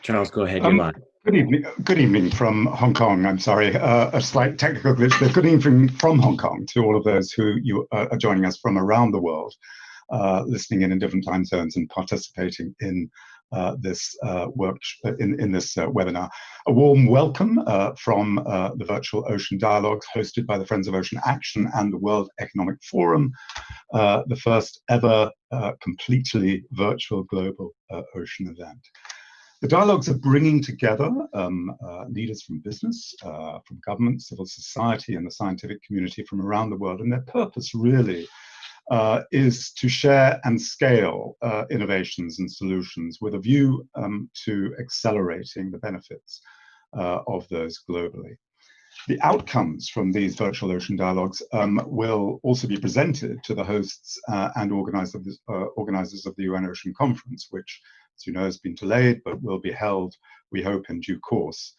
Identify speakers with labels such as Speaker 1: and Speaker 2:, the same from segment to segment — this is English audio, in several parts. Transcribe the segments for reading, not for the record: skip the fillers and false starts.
Speaker 1: Charles, go ahead. You're live.
Speaker 2: Good evening from Hong Kong. I'm sorry, a slight technical glitch there. Good evening from Hong Kong to all of those who are joining us from around the world, listening in different time zones and participating in this work in this webinar. A warm welcome from the virtual Ocean Dialogues hosted by the Friends of Ocean Action and the World Economic Forum, the first ever completely virtual global ocean event. The dialogues are bringing together leaders from business, from government, civil society, and the scientific community from around the world, and their purpose really is to share and scale innovations and solutions with a view to accelerating the benefits of those globally. The outcomes from these virtual ocean dialogues will also be presented to the hosts and organizers of the UN Ocean Conference, which, as you know, has been delayed, but will be held, we hope, in due course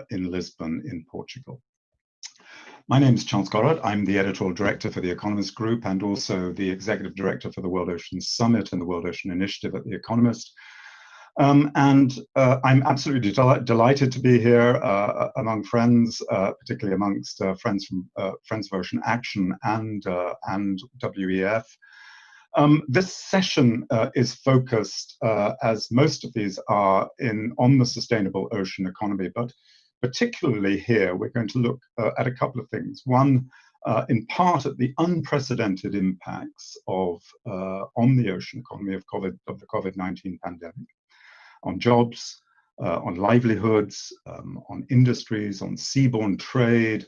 Speaker 2: in Lisbon in Portugal. My name is Charles Gorrod. I'm the editorial director for The Economist Group and also the executive director for the World Ocean Summit and the World Ocean Initiative at The Economist. I'm absolutely delighted to be here among friends, particularly amongst friends from Friends of Ocean Action and WEF. This session is focused, as most of these are, on the sustainable ocean economy, but particularly here we're going to look at a couple of things. One, in part at the unprecedented impacts of on the ocean economy of the COVID-19 pandemic, on jobs, on livelihoods, on industries, on seaborne trade,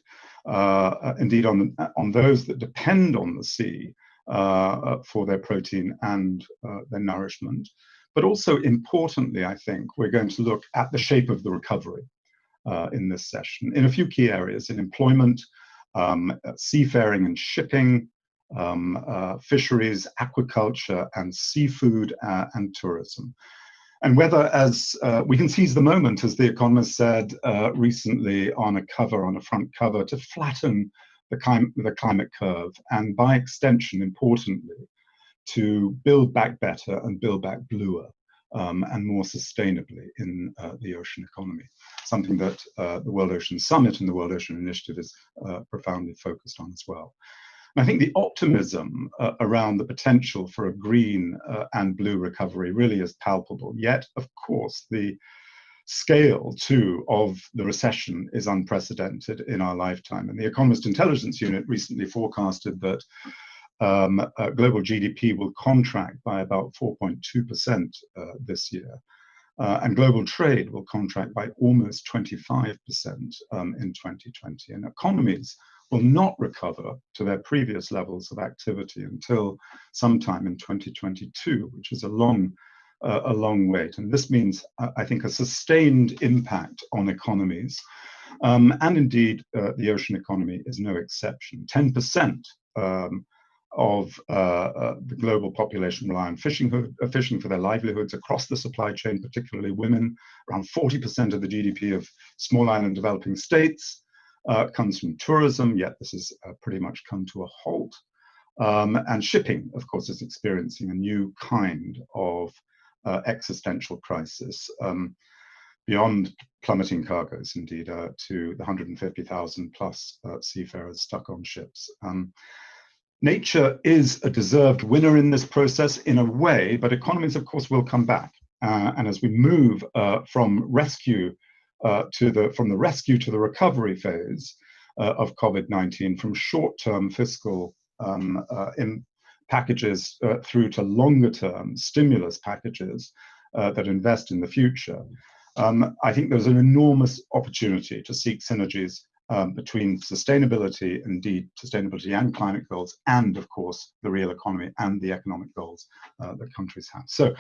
Speaker 2: indeed on those that depend on the sea for their protein and their nourishment. But also importantly, I think, we're going to look at the shape of the recovery in this session in a few key areas: in employment, seafaring and shipping, fisheries, aquaculture, and seafood and tourism. And whether, as we can seize the moment, as The Economist said recently on a front cover, to flatten the climate curve, and by extension, importantly, to build back better and build back bluer and more sustainably in the ocean economy, something that the World Ocean Summit and the World Ocean Initiative is profoundly focused on as well. And I think the optimism around the potential for a green and blue recovery really is palpable. Yet, of course, the scale too of the recession is unprecedented in our lifetime. And the Economist Intelligence Unit recently forecasted that global GDP will contract by about 4.2% this year. And global trade will contract by almost 25% in 2020. And economies will not recover to their previous levels of activity until sometime in 2022, which is a long wait. And this means, I think, a sustained impact on economies. And indeed, the ocean economy is no exception. 10% of the global population rely on fishing for their livelihoods across the supply chain, particularly women. Around 40% of the GDP of small island developing states comes from tourism, yet this has pretty much come to a halt. And shipping, of course, is experiencing a new kind of existential crisis, beyond plummeting cargoes, indeed, to the 150,000 plus seafarers stuck on ships. Nature is a deserved winner in this process in a way, but economies, of course, will come back. And as we move from the rescue to the recovery phase of COVID-19, from short-term fiscal packages through to longer-term stimulus packages that invest in the future, I think there's an enormous opportunity to seek synergies between sustainability and climate goals, and of course the real economy and the economic goals that countries have. So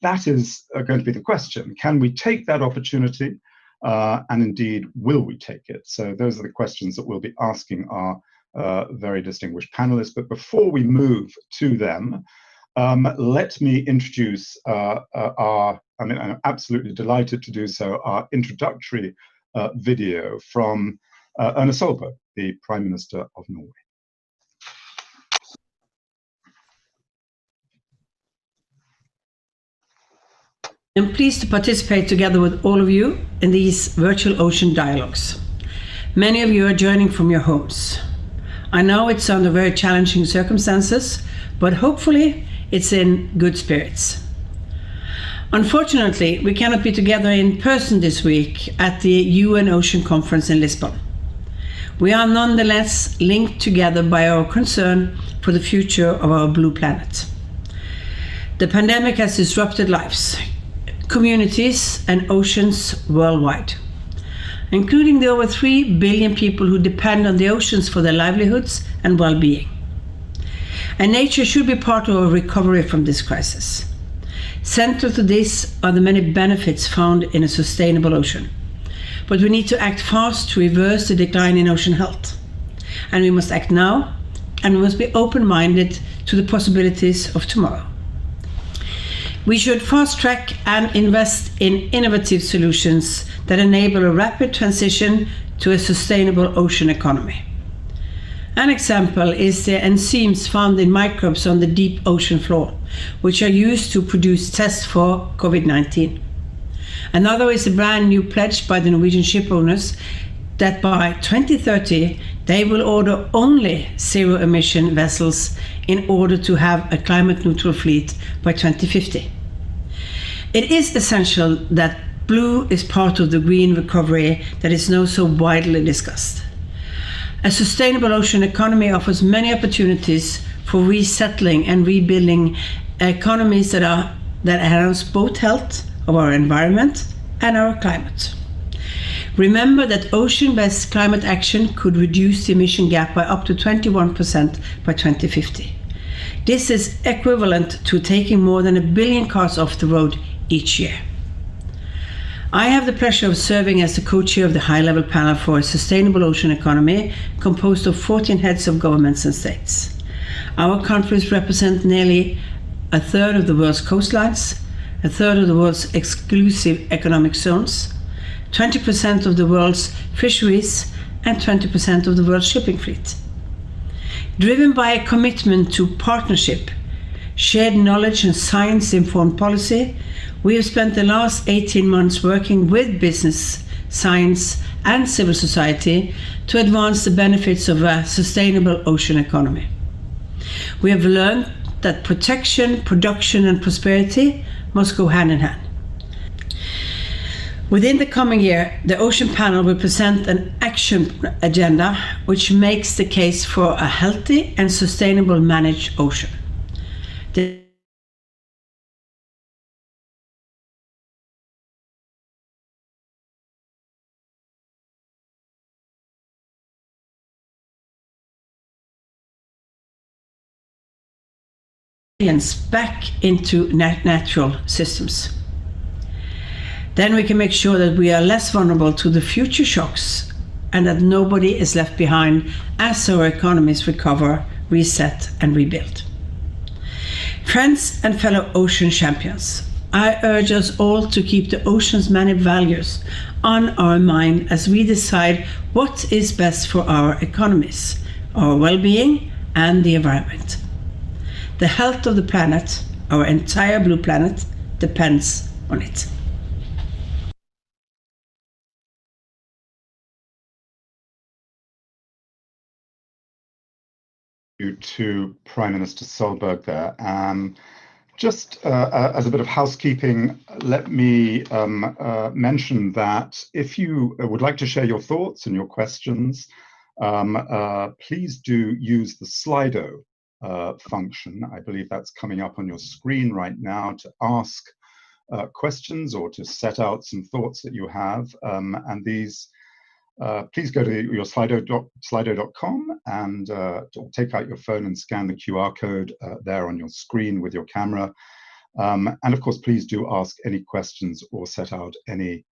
Speaker 2: that is going to be the question: can we take that opportunity, and indeed will we take it? So those are the questions that we'll be asking our very distinguished panelists. But before we move to them, let me introduce I'm absolutely delighted to do so, our introductory video from Erna Solberg, the Prime Minister of Norway.
Speaker 1: I'm pleased to participate together with all of you in these virtual ocean dialogues. Many of you are joining from your homes. I know it's under very challenging circumstances, but hopefully it's in good spirits. Unfortunately, we cannot be together in person this week at the UN Ocean Conference in Lisbon. We are nonetheless linked together by our concern for the future of our blue planet. The pandemic has disrupted lives, communities, and oceans worldwide, including the over 3 billion people who depend on the oceans for their livelihoods and well-being. And nature should be part of our recovery from this crisis. Central to this are the many benefits found in a sustainable ocean. But we need to act fast to reverse the decline in ocean health. And we must act now, and we must be open-minded to the possibilities of tomorrow. We should fast-track and invest in innovative solutions that enable a rapid transition to a sustainable ocean economy. An example is the enzymes found in microbes on the deep ocean floor, which are used to produce tests for COVID-19. Another is a brand new pledge by the Norwegian ship owners that by 2030 they will order only zero-emission vessels in order to have a climate-neutral fleet by 2050. It is essential that blue is part of the green recovery that is now so widely discussed. A sustainable ocean economy offers many opportunities for resettling and rebuilding economies that enhance both health of our environment and our climate. Remember that ocean-based climate action could reduce the emission gap by up to 21% by 2050. This is equivalent to taking more than 1 billion cars off the road each year. I have the pleasure of serving as the co-chair of the high-level panel for a sustainable ocean economy composed of 14 heads of governments and states. Our countries represent nearly 1/3 of the world's coastlines, 1/3 of the world's exclusive economic zones, 20% of the world's fisheries, and 20% of the world's shipping fleet. Driven by a commitment to partnership, shared knowledge, and science-informed policy, we have spent the last 18 months working with business, science, and civil society to advance the benefits of a sustainable ocean economy. We have learned that protection, production, and prosperity must go hand in hand. Within the coming year, the Ocean Panel will present an action agenda which makes the case for a healthy and sustainable managed ocean. Back into natural systems. Then we can make sure that we are less vulnerable to the future shocks and that nobody is left behind as our economies recover, reset, and rebuild. Friends and fellow ocean champions, I urge us all to keep the ocean's many values on our mind as we decide what is best for our economies, our well-being, and the environment. The health of the planet, our entire blue planet, depends on it.
Speaker 2: To Prime Minister Solberg there. Just as a bit of housekeeping, let me mention that if you would like to share your thoughts and your questions, please do use the Slido function. I believe that's coming up on your screen right now to ask questions or to set out some thoughts that you have. And these, please go to your slido.com and take out your phone and scan the QR code there on your screen with your camera. And of course, please do ask any questions or set out any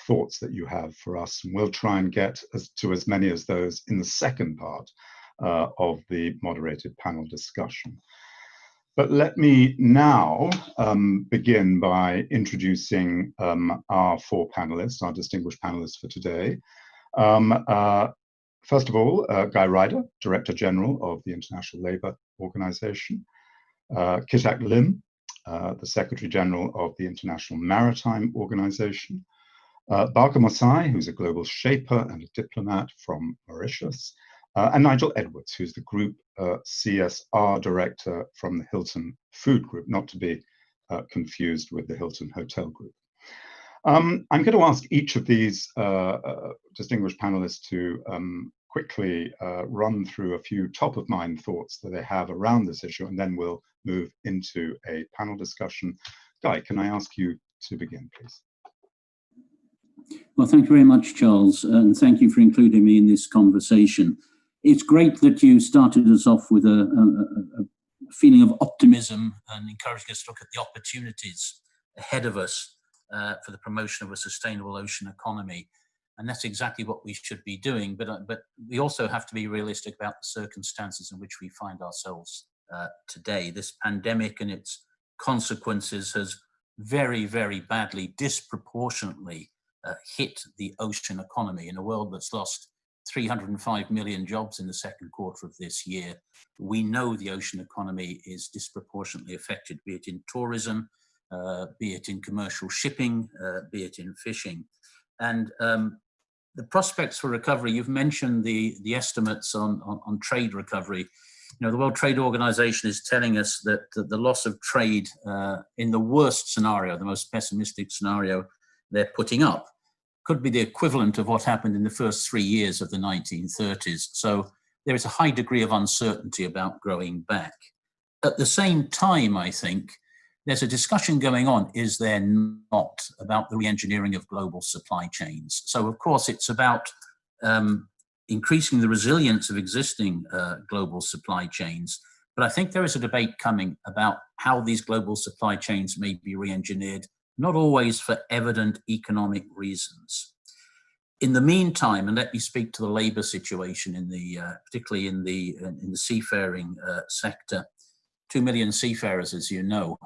Speaker 2: thoughts that you have for us. And we'll try and get to as many as those in the second part of the moderated panel discussion. But let me now begin by introducing our 4 panelists, our distinguished panelists for today. First of all, Guy Ryder, Director General of the International Labour Organization. Kitak Lim, the Secretary General of the International Maritime Organization. Barker Mosai, who's a global shaper and a diplomat from Mauritius. And Nigel Edwards, who's the Group CSR Director from the Hilton Food Group, not to be confused with the Hilton Hotel Group. I'm going to ask each of these distinguished panelists to quickly run through a few top-of-mind thoughts that they have around this issue, and then we'll move into a panel discussion. Guy, can I ask you to begin, please?
Speaker 3: Well, thank you very much, Charles, and thank you for including me in this conversation. It's great that you started us off with a feeling of optimism and encouraging us to look at the opportunities ahead of us for the promotion of a sustainable ocean economy. And that's exactly what we should be doing. But we also have to be realistic about the circumstances in which we find ourselves today. This pandemic and its consequences has very, very badly, disproportionately hit the ocean economy in a world that's lost 305 million jobs in the second quarter of this year. We know the ocean economy is disproportionately affected, be it in tourism, be it in commercial shipping, be it in fishing. And the prospects for recovery, you've mentioned the estimates on trade recovery. You know, the World Trade Organization is telling us that the loss of trade in the worst scenario, the most pessimistic scenario they're putting up, could be the equivalent of what happened in the first 3 years of the 1930s. So there is a high degree of uncertainty about growing back. At the same time, I think, there's a discussion going on, is there not, about the re-engineering of global supply chains. So of course it's about increasing the resilience of existing global supply chains. But I think there is a debate coming about how these global supply chains may be re-engineered, not always for evident economic reasons. In the meantime, and let me speak to the labor situation in the, particularly in the seafaring sector. 2 million seafarers, as you know,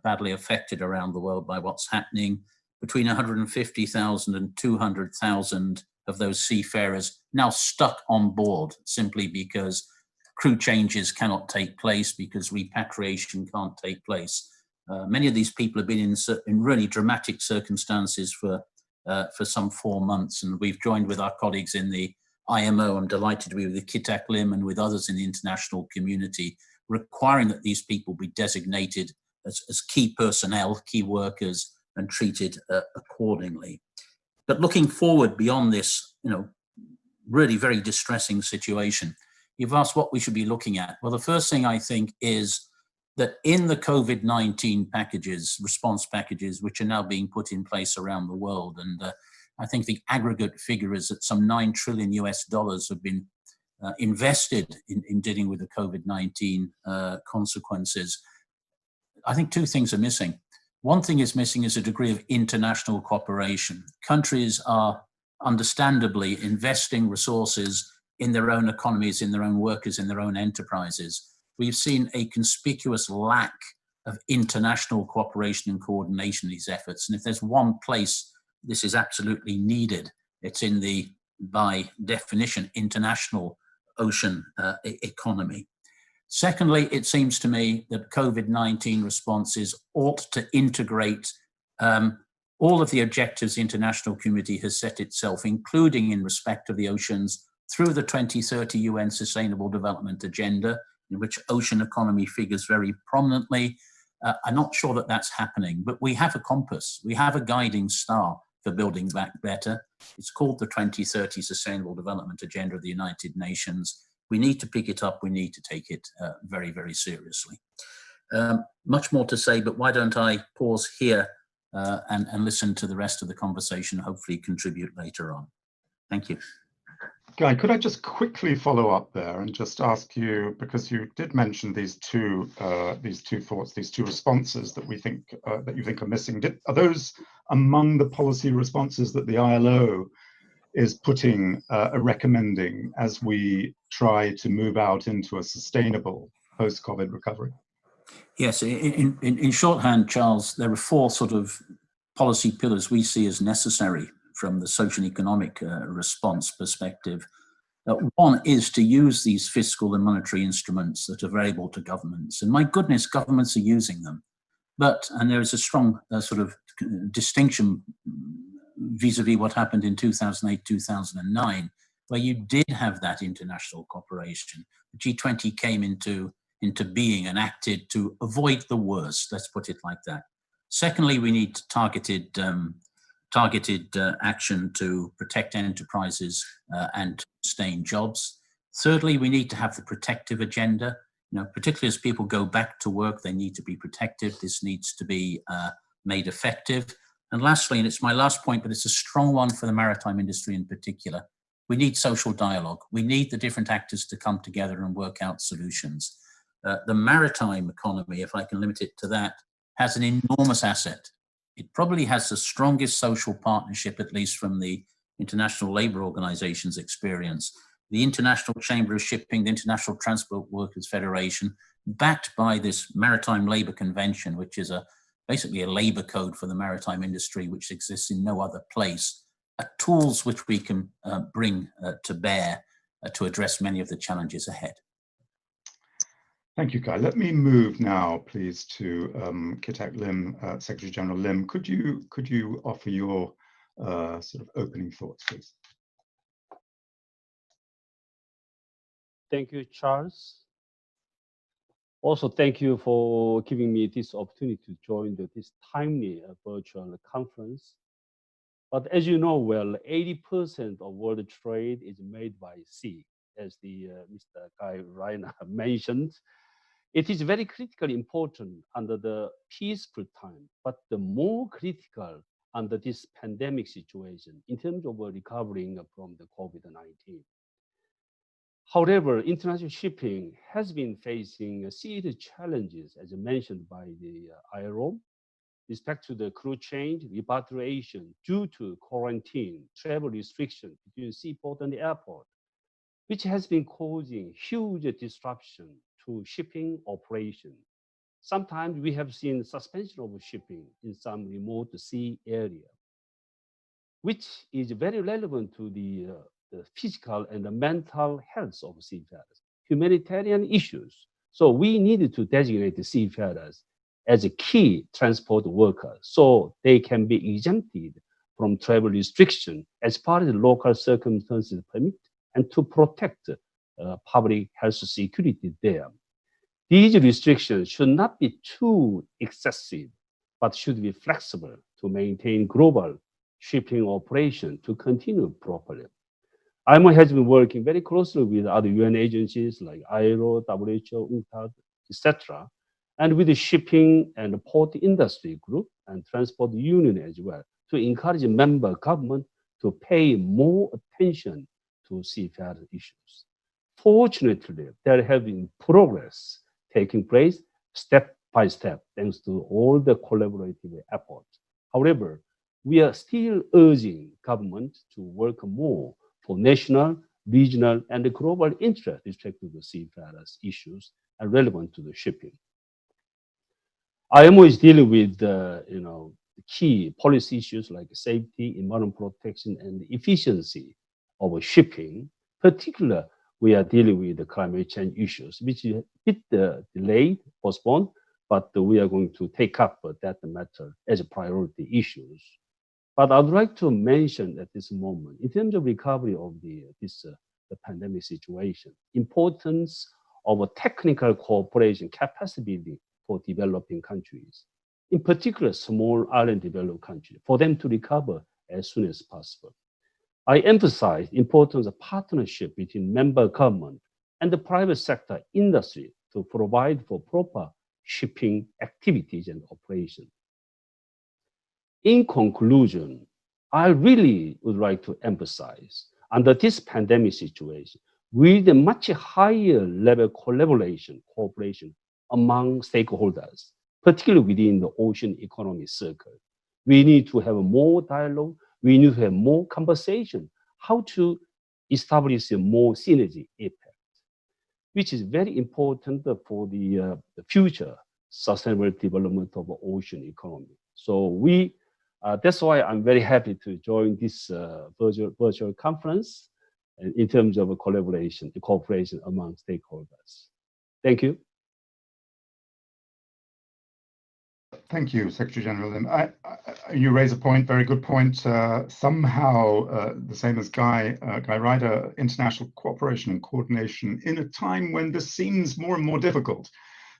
Speaker 3: badly affected around the world by what's happening. Between 150,000 and 200,000 of those seafarers now stuck on board simply because crew changes cannot take place, because repatriation can't take place. Many of these people have been in really dramatic circumstances for some 4 months, and we've joined with our colleagues in the IMO. I'm delighted to be with the Kitak Lim and with others in the international community, requiring that these people be designated as key personnel, key workers, and treated accordingly. But looking forward beyond this, you know, really very distressing situation, you've asked what we should be looking at. Well, the first thing I think is that in the COVID-19 packages, response packages, which are now being put in place around the world, and I think the aggregate figure is that some $9 trillion have been invested in dealing with the COVID-19 consequences. I think two things are missing. One thing is missing is a degree of international cooperation. Countries are understandably investing resources in their own economies, in their own workers, in their own enterprises. We've seen a conspicuous lack of international cooperation and coordination in these efforts. And if there's one place this is absolutely needed, it's in the, by definition, international ocean economy. Secondly, it seems to me that COVID-19 responses ought to integrate all of the objectives the international community has set itself, including in respect of the oceans, through the 2030 UN Sustainable Development Agenda, in which ocean economy figures very prominently. I'm not sure that that's happening, but we have a compass, we have a guiding star for building back better. It's called the 2030 Sustainable Development Agenda of the United Nations. We need to pick it up, we need to take it very, very seriously. Much more to say, but why don't I pause here and listen to the rest of the conversation, hopefully contribute later on. Thank you.
Speaker 2: Guy, could I just quickly follow up there and just ask you, because you did mention these two thoughts, these two responses that we think that you think are missing. Are those among the policy responses that the ILO is putting, recommending as we try to move out into a sustainable post-COVID recovery?
Speaker 3: Yes, in shorthand, Charles, there are four sort of policy pillars we see as necessary from the social and economic response perspective. One is to use these fiscal and monetary instruments that are available to governments. And my goodness, governments are using them. But, and there is a strong sort of distinction vis-a-vis what happened in 2008, 2009, where you did have that international cooperation. The G20 came into into being and acted to avoid the worst. Let's put it like that. Secondly, we need targeted action to protect enterprises and sustain jobs. Thirdly, we need to have the protective agenda. Particularly as people go back to work, they need to be protected. This needs to be made effective. And lastly, and it's my last point, but it's a strong one for the maritime industry in particular, we need social dialogue. We need the different actors to come together and work out solutions. The maritime economy, if I can limit it to that, has an enormous asset. It probably has the strongest social partnership, at least from the International Labour Organization's experience. The International Chamber of Shipping, the International Transport Workers Federation, backed by this Maritime Labour Convention, which is basically a labour code for the maritime industry, which exists in no other place, are tools which we can bring to bear to address many of the challenges ahead.
Speaker 2: Thank you, Guy. Let me move now, please, to Kitak Lim, Secretary General Lim. Could you offer your sort of opening thoughts, please?
Speaker 4: Thank you, Charles. Also, thank you for giving me this opportunity to join this timely virtual conference. But as you know well, 80% of world trade is made by sea, as Mr. Guy Erna mentioned. It is very critically important under the peaceful time, but the more critical under this pandemic situation in terms of recovering from the COVID-19. However, international shipping has been facing serious challenges, as mentioned by the IRO, respect to the crew change, repatriation due to quarantine, travel restriction between seaport and the airport, which has been causing huge disruption to shipping operation. Sometimes we have seen suspension of shipping in some remote sea area, which is very relevant to the physical and the mental health of seafarers, humanitarian issues. So we needed to designate the seafarers as a key transport workers so they can be exempted from travel restriction as far as the local circumstances permit and to protect public health security there. These restrictions should not be too excessive, but should be flexible to maintain global shipping operation to continue properly. IMO has been working very closely with other UN agencies like ILO, WHO, UNCTAD, etc., and with the shipping and port industry group and transport union as well to encourage member government to pay more attention to seafarer issues. Fortunately, there have been progress taking place step by step thanks to all the collaborative efforts. However, we are still urging government to work more for national, regional, and global interest respect to the seafarers issues and relevant to the shipping. IMO is dealing with key policy issues like safety, environmental protection, and efficiency of shipping. Particularly, we are dealing with the climate change issues, which is a bit delayed, postponed, but we are going to take up that matter as a priority issues. But I'd like to mention at this moment, in terms of recovery of the pandemic situation, importance of a technical cooperation capacity building for developing countries, in particular small island developed countries, for them to recover as soon as possible. I emphasize the importance of partnership between member government and the private sector industry to provide for proper shipping activities and operation. In conclusion, I really would like to emphasize, under this pandemic situation, with a much higher level cooperation among stakeholders, particularly within the ocean economy circle, we need to have more dialogue, we need to have more conversation, how to establish a more synergy effect, which is very important for the future sustainable development of the ocean economy. So that's why I'm very happy to join this virtual conference in terms of collaboration, the cooperation among stakeholders. Thank you.
Speaker 2: Thank you, Secretary General. You raise a point, very good point. Somehow, the same as Guy Ryder, international cooperation and coordination in a time when this seems more and more difficult,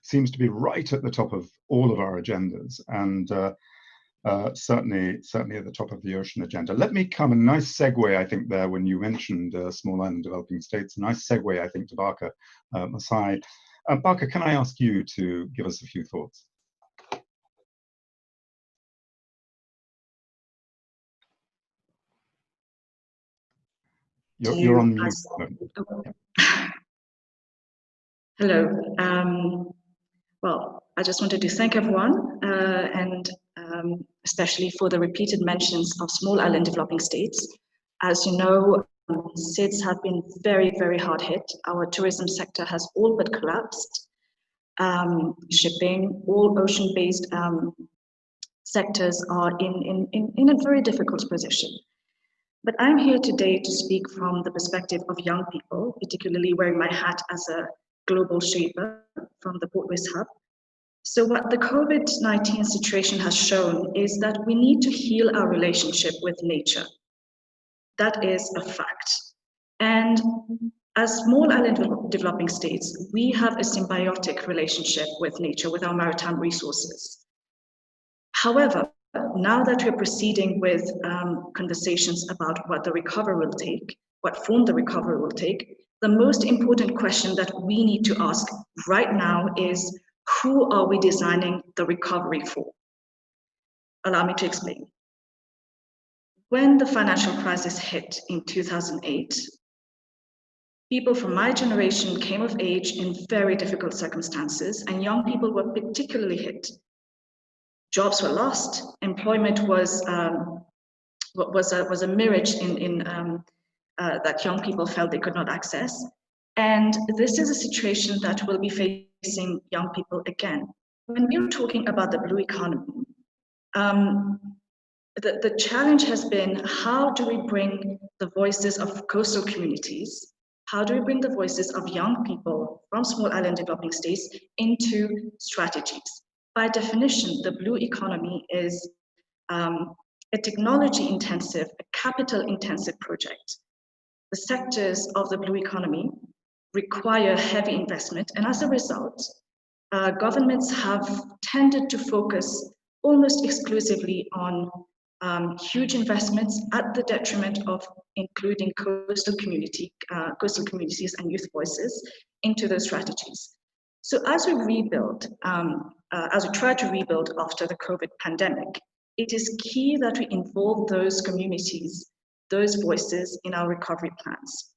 Speaker 2: seems to be right at the top of all of our agendas, and certainly at the top of the ocean agenda. Let me come, a nice segue, I think, there when you mentioned small island developing states, a nice segue, I think, to Barker Masai. Barker, can I ask you to give us a few thoughts? You're on mute.
Speaker 5: Hello. Well, I just wanted to thank everyone, and especially for the repeated mentions of small island developing states. As you know, SIDS have been very, very hard hit. Our tourism sector has all but collapsed. Shipping, all ocean-based sectors are in a very difficult position. But I'm here today to speak from the perspective of young people, particularly wearing my hat as a global shaper from the Port Louis Hub. So what the COVID-19 situation has shown is that we need to heal our relationship with nature. That is a fact. And as small island developing states, we have a symbiotic relationship with nature, with our maritime resources. However, now that we're proceeding with conversations about what the recovery will take, what form the recovery will take, the most important question that we need to ask right now is, who are we designing the recovery for? Allow me to explain. When the financial crisis hit in 2008, people from my generation came of age in very difficult circumstances, and young people were particularly hit. Jobs were lost. Employment was a mirage that young people felt they could not access. And this is a situation that will be facing young people again. When we're talking about the blue economy, the challenge has been, how do we bring the voices of coastal communities? How do we bring the voices of young people from small island developing states into strategies? By definition, the blue economy is a technology-intensive, a capital-intensive project. The sectors of the blue economy require heavy investment, and as a result, governments have tended to focus almost exclusively on huge investments at the detriment of including coastal communities and youth voices into those strategies. So as we rebuild, as we try to rebuild after the COVID pandemic, it is key that we involve those communities, those voices in our recovery plans.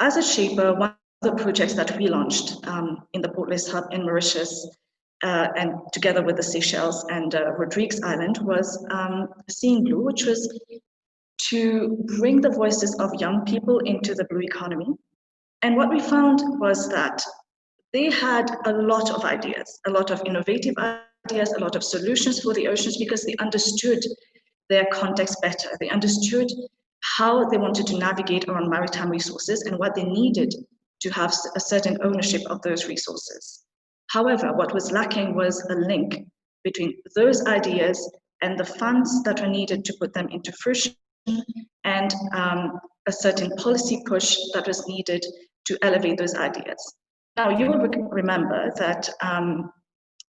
Speaker 5: As a shaper, one of the projects that we launched in the Port Louis Hub in Mauritius, and together with the Seychelles and Rodrigues Island, was Seeing Blue, which was to bring the voices of young people into the blue economy. And what we found was that they had a lot of ideas, a lot of innovative ideas, a lot of solutions for the oceans, because they understood their context better. They understood how they wanted to navigate around maritime resources and what they needed to have a certain ownership of those resources. However, what was lacking was a link between those ideas and the funds that were needed to put them into fruition, and a certain policy push that was needed to elevate those ideas. Now, you will remember that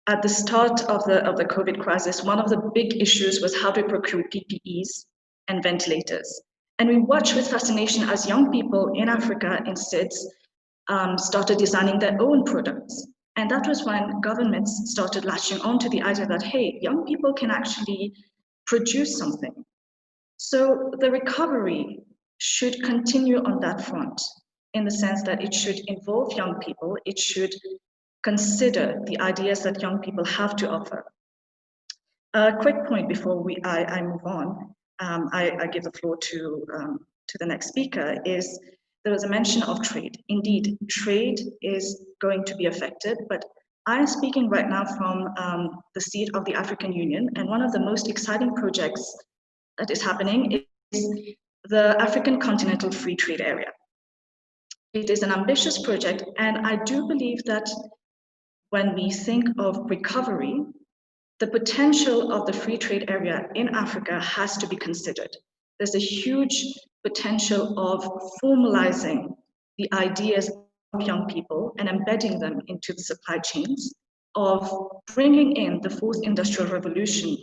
Speaker 5: at the start of the COVID crisis, one of the big issues was how to procure PPEs and ventilators. And we watched with fascination as young people in Africa, in SIDS, started designing their own products. And that was when governments started latching onto the idea that, hey, young people can actually produce something. So the recovery should continue on that front, in the sense that it should involve young people, it should consider the ideas that young people have to offer. A quick point before I move on, I give the floor to the next speaker, is there was a mention of trade. Indeed, trade is going to be affected, but I'm speaking right now from the seat of the African Union, and one of the most exciting projects that is happening is the African Continental Free Trade Area. It is an ambitious project, and I do believe that when we think of recovery, the potential of the free trade area in Africa has to be considered. There's a huge potential of formalizing the ideas of young people and embedding them into the supply chains, of bringing in the fourth industrial revolution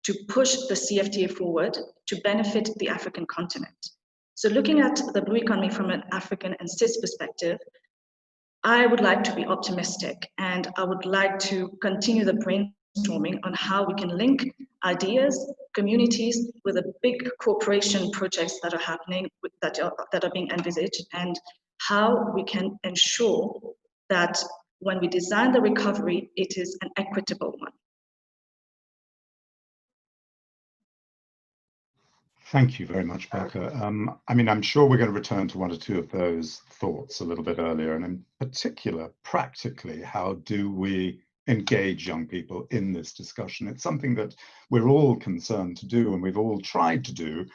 Speaker 5: to push the CFTA forward to benefit the African continent. So looking at the blue economy from an African and CIS perspective, I would like to be optimistic, and I would like to continue the brainstorming on how we can link ideas, communities with the big corporation projects that are happening, that are being envisaged, and how we can ensure that when we design the recovery, it is an equitable one.
Speaker 2: Thank you very much, Berke. I mean, I'm sure we're going to return to one or two of those thoughts a little bit earlier, and in particular, practically, how do we engage young people in this discussion? It's something that we're all concerned to do, and we've all tried to do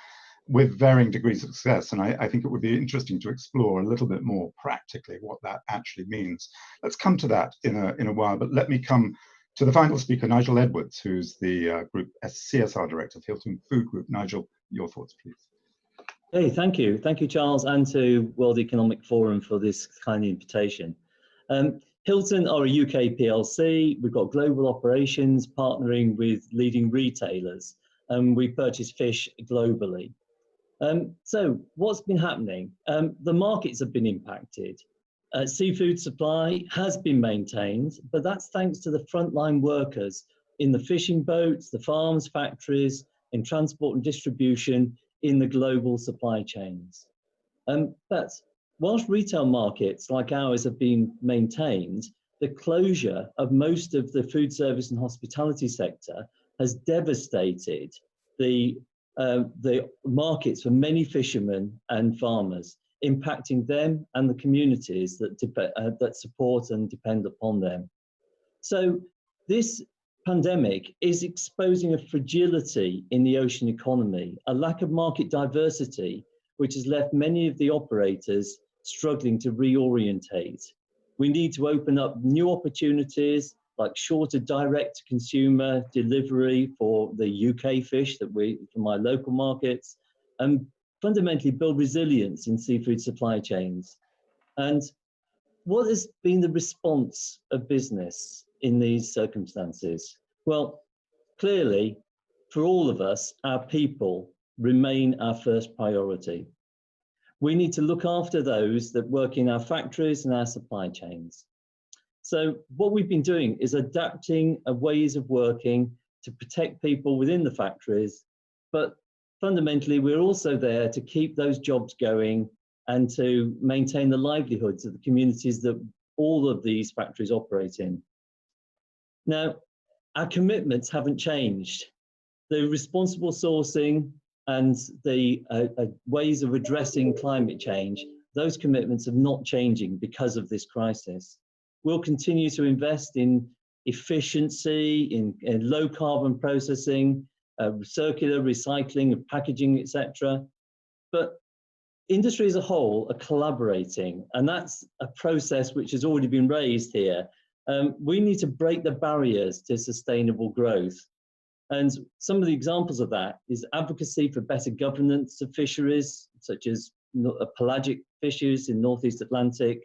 Speaker 2: with varying degrees of success. And I think it would be interesting to explore a little bit more practically what that actually means. Let's come to that in a while, but let me come to the final speaker, Nigel Edwards, who's the Group CSR Director of Hilton Food Group. Nigel, your thoughts, please.
Speaker 6: Hey, thank you. Thank you, Charles, and to World Economic Forum for this kind of invitation. Hilton are a UK PLC. We've got global operations partnering with leading retailers, and we purchase fish globally. So what's been happening? The markets have been impacted. Seafood supply has been maintained, but that's thanks to the frontline workers in the fishing boats, the farms, factories, in transport and distribution in the global supply chains. But whilst retail markets like ours have been maintained, the closure of most of the food service and hospitality sector has devastated the markets for many fishermen and farmers, impacting them and the communities that support and depend upon them. So this pandemic is exposing a fragility in the ocean economy, a lack of market diversity, which has left many of the operators struggling to reorientate. We need to open up new opportunities like shorter direct consumer delivery for the UK fish from my local markets, and fundamentally build resilience in seafood supply chains. And what has been the response of business in these circumstances? Well, clearly, for all of us, our people remain our first priority. We need to look after those that work in our factories and our supply chains. So what we've been doing is adapting ways of working to protect people within the factories, but fundamentally, we're also there to keep those jobs going and to maintain the livelihoods of the communities that all of these factories operate in. Now, our commitments haven't changed. The responsible sourcing and the ways of addressing climate change, those commitments are not changing because of this crisis. We'll continue to invest in efficiency, in low carbon processing, circular recycling of packaging, etc. But industry as a whole are collaborating, and that's a process which has already been raised here. We need to break the barriers to sustainable growth. And some of the examples of that is advocacy for better governance of fisheries, such as pelagic fisheries in Northeast Atlantic,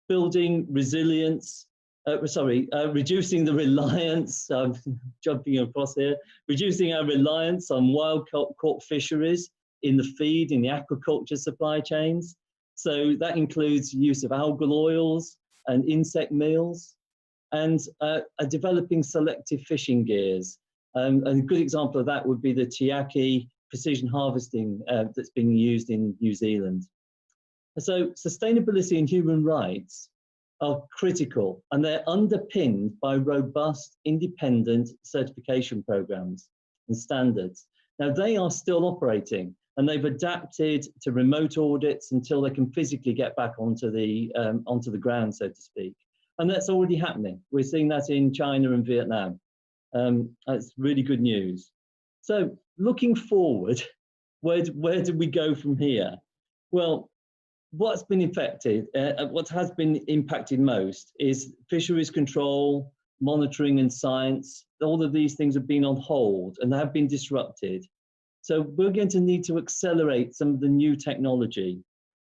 Speaker 6: building resilience, reducing the reliance, jumping across here, reducing our reliance on wild-caught fisheries in the feed, in the aquaculture supply chains. So that includes use of algal oils and insect meals, and developing selective fishing gears. And a good example of that would be the Tiaki precision harvesting that's being used in New Zealand. So sustainability and human rights are critical, and they're underpinned by robust, independent certification programs and standards. Now, they are still operating, and they've adapted to remote audits until they can physically get back onto the ground, so to speak. And that's already happening. We're seeing that in China and Vietnam. That's really good news. So looking forward, where do we go from here? Well, what's been affected, what has been impacted most is fisheries control, monitoring and science. All of these things have been on hold and have been disrupted. So we're going to need to accelerate some of the new technology,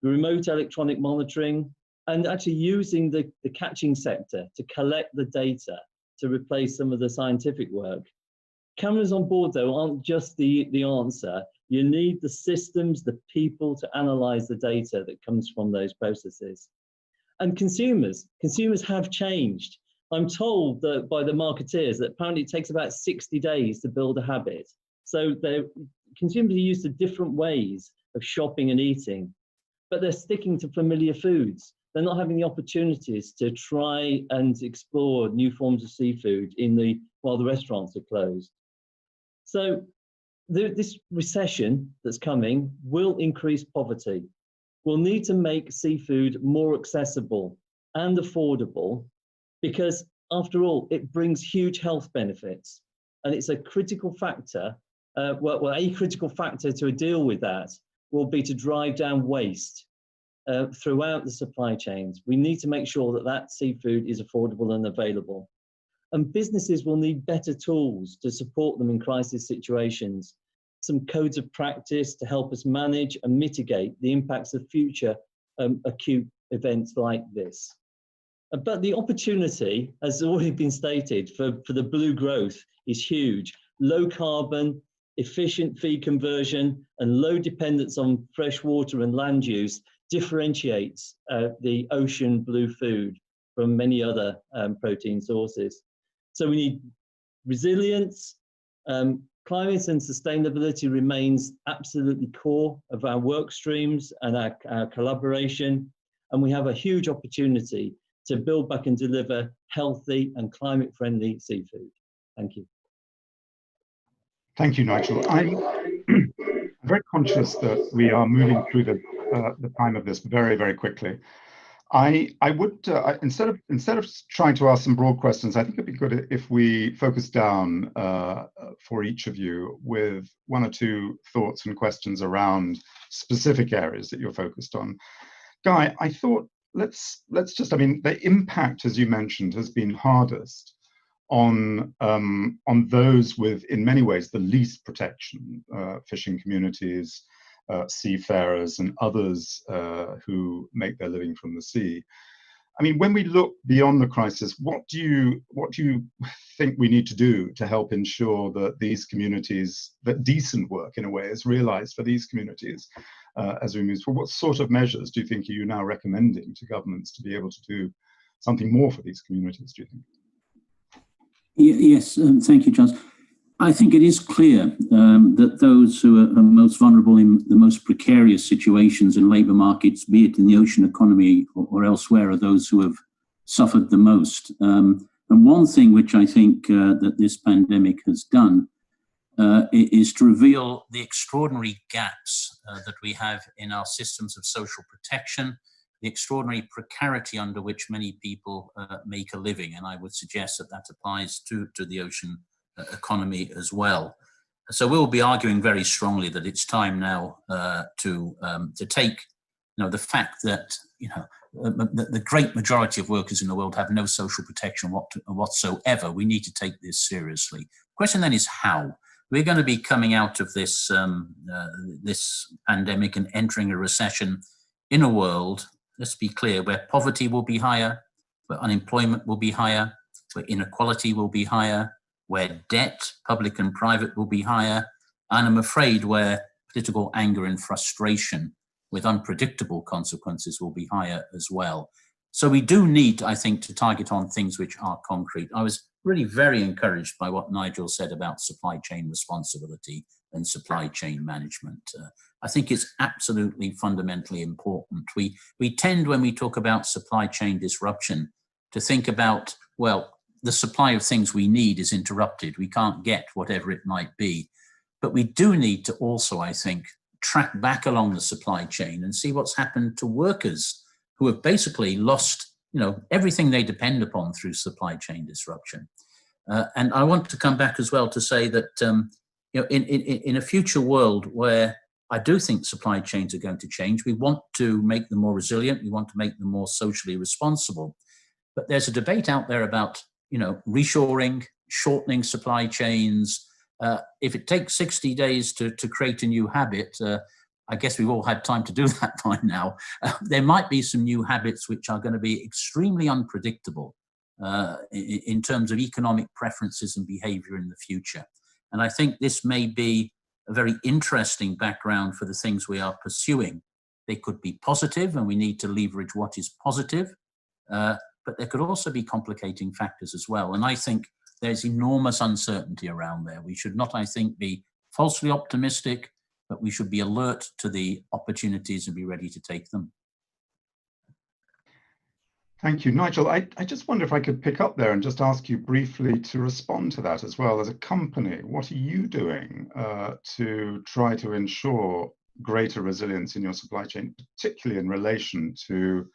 Speaker 6: the remote electronic monitoring, and actually using the catching sector to collect the data to replace some of the scientific work. Cameras on board, though, aren't just the answer. You need the systems, the people to analyze the data that comes from those processes. And consumers have changed. I'm told that by the marketeers that apparently it takes about 60 days to build a habit. So consumers are used to different ways of shopping and eating, but they're sticking to familiar foods. They're not having the opportunities to try and explore new forms of seafood while the restaurants are closed. So this recession that's coming will increase poverty. We'll need to make seafood more accessible and affordable because, after all, it brings huge health benefits. And it's a critical factor. A critical factor to deal with that will be to drive down waste throughout the supply chains. We need to make sure that seafood is affordable and available. And businesses will need better tools to support them in crisis situations, some codes of practice to help us manage and mitigate the impacts of future acute events like this. But the opportunity, as already been stated, for the blue growth is huge. Low carbon, efficient feed conversion, and low dependence on fresh water and land use differentiates the ocean blue food from many other protein sources. So we need resilience. Climate and sustainability remains absolutely core of our work streams and our collaboration. And we have a huge opportunity to build back and deliver healthy and climate-friendly seafood. Thank you.
Speaker 2: Thank you, Nigel. I'm very conscious that we are moving through the time of this very, very quickly. I would instead of trying to ask some broad questions, I think it'd be good if we focus down for each of you with one or two thoughts and questions around specific areas that you're focused on. Guy, I thought let's just, I mean, the impact, as you mentioned, has been hardest on those with, in many ways, the least protection, fishing communities, seafarers and others who make their living from the sea. I mean, when we look beyond the crisis, what do you think we need to do to help ensure that these communities, that decent work in a way is realized for these communities as we move forward? What sort of measures do you think are you now recommending to governments to be able to do something more for these communities, do you think?
Speaker 3: Yes, thank you, Charles. I think it is clear that those who are most vulnerable in the most precarious situations in labour markets, be it in the ocean economy or elsewhere, are those who have suffered the most. And one thing which I think that this pandemic has done is to reveal the extraordinary gaps that we have in our systems of social protection, the extraordinary precarity under which many people make a living. And I would suggest that applies to the ocean economy as well. So we'll be arguing very strongly that it's time now to take, the fact that the great majority of workers in the world have no social protection whatsoever. We need to take this seriously. The question then is how. We're going to be coming out of this this pandemic and entering a recession in a world, let's be clear, where poverty will be higher, where unemployment will be higher, where inequality will be higher, where debt, public and private, will be higher, and I'm afraid where political anger and frustration with unpredictable consequences will be higher as well. So we do need, I think, to target on things which are concrete. I was really very encouraged by what Nigel said about supply chain responsibility and supply chain management. I think it's absolutely fundamentally important. We tend, when we talk about supply chain disruption, to think about, well, the supply of things we need is interrupted. We can't get whatever it might be. But we do need to also, I think, track back along the supply chain and see what's happened to workers who have basically lost, everything they depend upon through supply chain disruption. And I want to come back as well to say that, in a future world where I do think supply chains are going to change. We want to make them more resilient. We want to make them more socially responsible. But there's a debate out there about, reshoring, shortening supply chains. If it takes 60 days to create a new habit, I guess we've all had time to do that by now. There might be some new habits which are going to be extremely unpredictable in terms of economic preferences and behavior in the future. And I think this may be a very interesting background for the things we are pursuing. They could be positive, and we need to leverage what is positive, but there could also be complicating factors as well. And I think there's enormous uncertainty around there. We should not, I think, be falsely optimistic, but we should be alert to the opportunities and be ready to take them.
Speaker 2: Thank you, Nigel. I just wonder if I could pick up there and just ask you briefly to respond to that as well. As a company, what are you doing to try to ensure greater resilience in your supply chain, particularly in relation to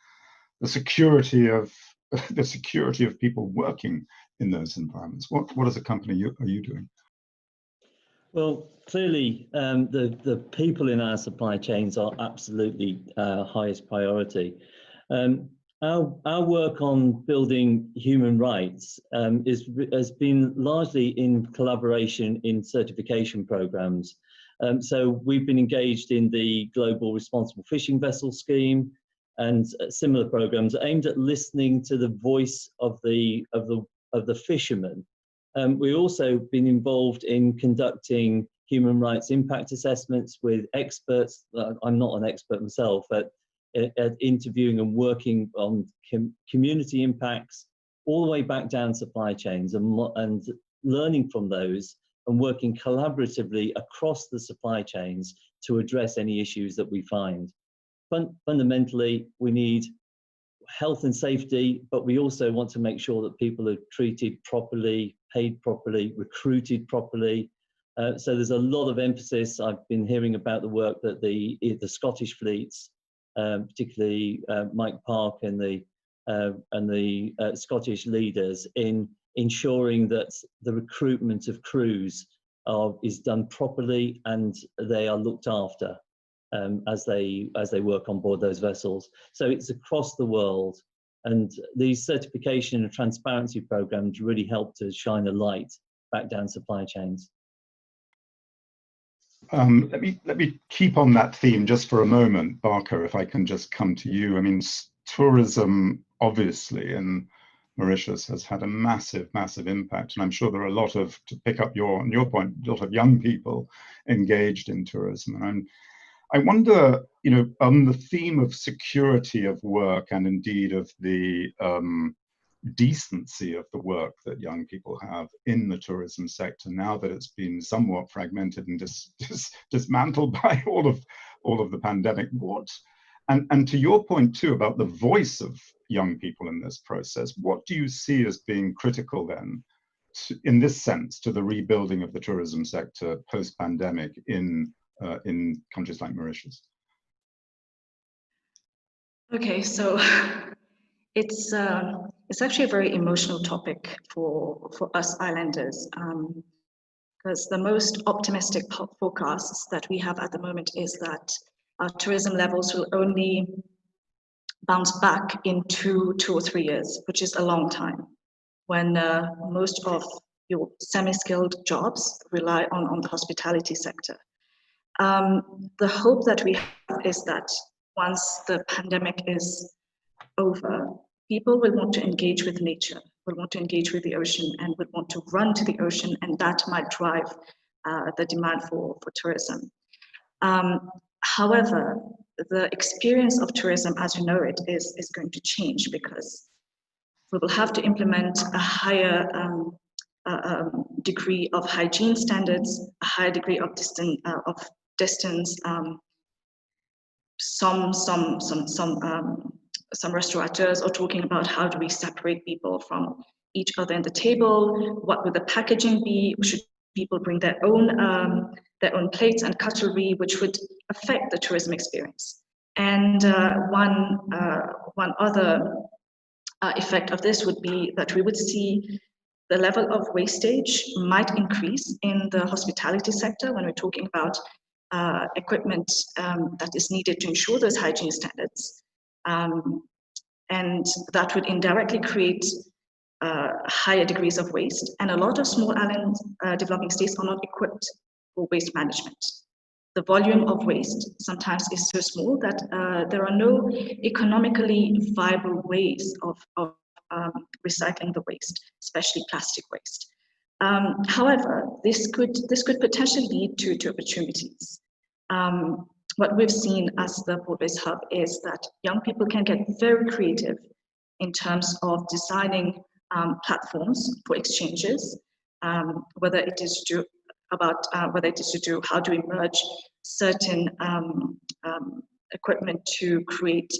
Speaker 2: the security of people working in those environments? What as a company are you doing?
Speaker 6: Well, clearly, the people in our supply chains are absolutely highest priority. Our work on building human rights has been largely in collaboration in certification programs. So we've been engaged in the Global Responsible Fishing Vessel Scheme and similar programs aimed at listening to the voice of the fishermen. We've also been involved in conducting human rights impact assessments with experts. I'm not an expert myself, but at interviewing and working on community impacts all the way back down supply chains and learning from those and working collaboratively across the supply chains to address any issues that we find. Fundamentally, we need health and safety, but we also want to make sure that people are treated properly, paid properly, recruited properly. So there's a lot of emphasis. I've been hearing about the work that the Scottish fleets, particularly Mike Park and the Scottish leaders, in ensuring that the recruitment of crews is done properly and they are looked after as they work on board those vessels. So it's across the world, and these certification and transparency programs really help to shine a light back down supply chains.
Speaker 2: Let me keep on that theme just for a moment, Barker, if I can just come to you. I mean, tourism, obviously, in Mauritius has had a massive impact, and I'm sure there are a lot of, to pick up on your point, a lot of young people engaged in tourism. And I wonder, on the theme of security of work and indeed of the decency of the work that young people have in the tourism sector, now that it's been somewhat fragmented and dismantled by all of the pandemic. And to your point too about the voice of young people in this process, what do you see as being critical then, in this sense, to the rebuilding of the tourism sector post-pandemic in countries like Mauritius?
Speaker 5: Okay, so it's actually a very emotional topic for us islanders, because the most optimistic forecasts that we have at the moment is that our tourism levels will only bounce back in two or 3 years, which is a long time, when most of your semi-skilled jobs rely on the hospitality sector. The hope that we have is that once the pandemic is over, people will want to engage with nature, will want to engage with the ocean, and will want to run to the ocean, and that might drive the demand for tourism. However, the experience of tourism as you know it is going to change, because we will have to implement a higher degree of hygiene standards, a higher degree of distance. Some restaurateurs are talking about how do we separate people from each other in the table? What would the packaging be? Should people bring their own plates and cutlery, which would affect the tourism experience? And one other effect of this would be that we would see the level of wastage might increase in the hospitality sector when we're talking about equipment that is needed to ensure those hygiene standards. And that would indirectly create higher degrees of waste. And a lot of small island developing states are not equipped for waste management. The volume of waste sometimes is so small that there are no economically viable ways of recycling the waste, especially plastic waste. However, this could potentially lead to opportunities. What we've seen as the Port Waste Hub is that young people can get very creative in terms of designing platforms for exchanges, whether it is to do how to merge certain equipment to create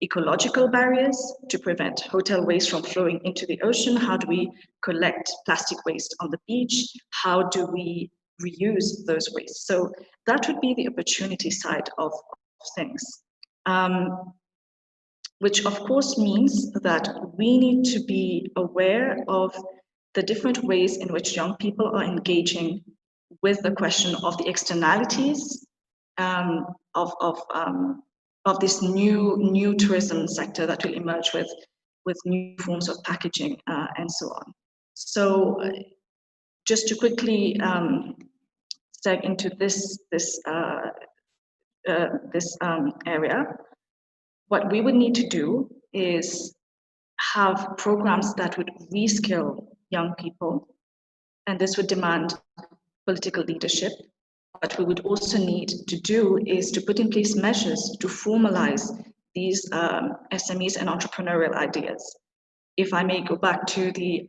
Speaker 5: ecological barriers to prevent hotel waste from flowing into the ocean. How do we collect plastic waste on the beach? How do we reuse those wastes? So that would be the opportunity side of things, which of course means that we need to be aware of the different ways in which young people are engaging with the question of the externalities of this new tourism sector that will emerge with new forms of packaging and so on. So just to quickly step into this area, what we would need to do is have programs that would reskill young people, and this would demand political leadership. What we would also need to do is to put in place measures to formalize these SMEs and entrepreneurial ideas. If I may go back to the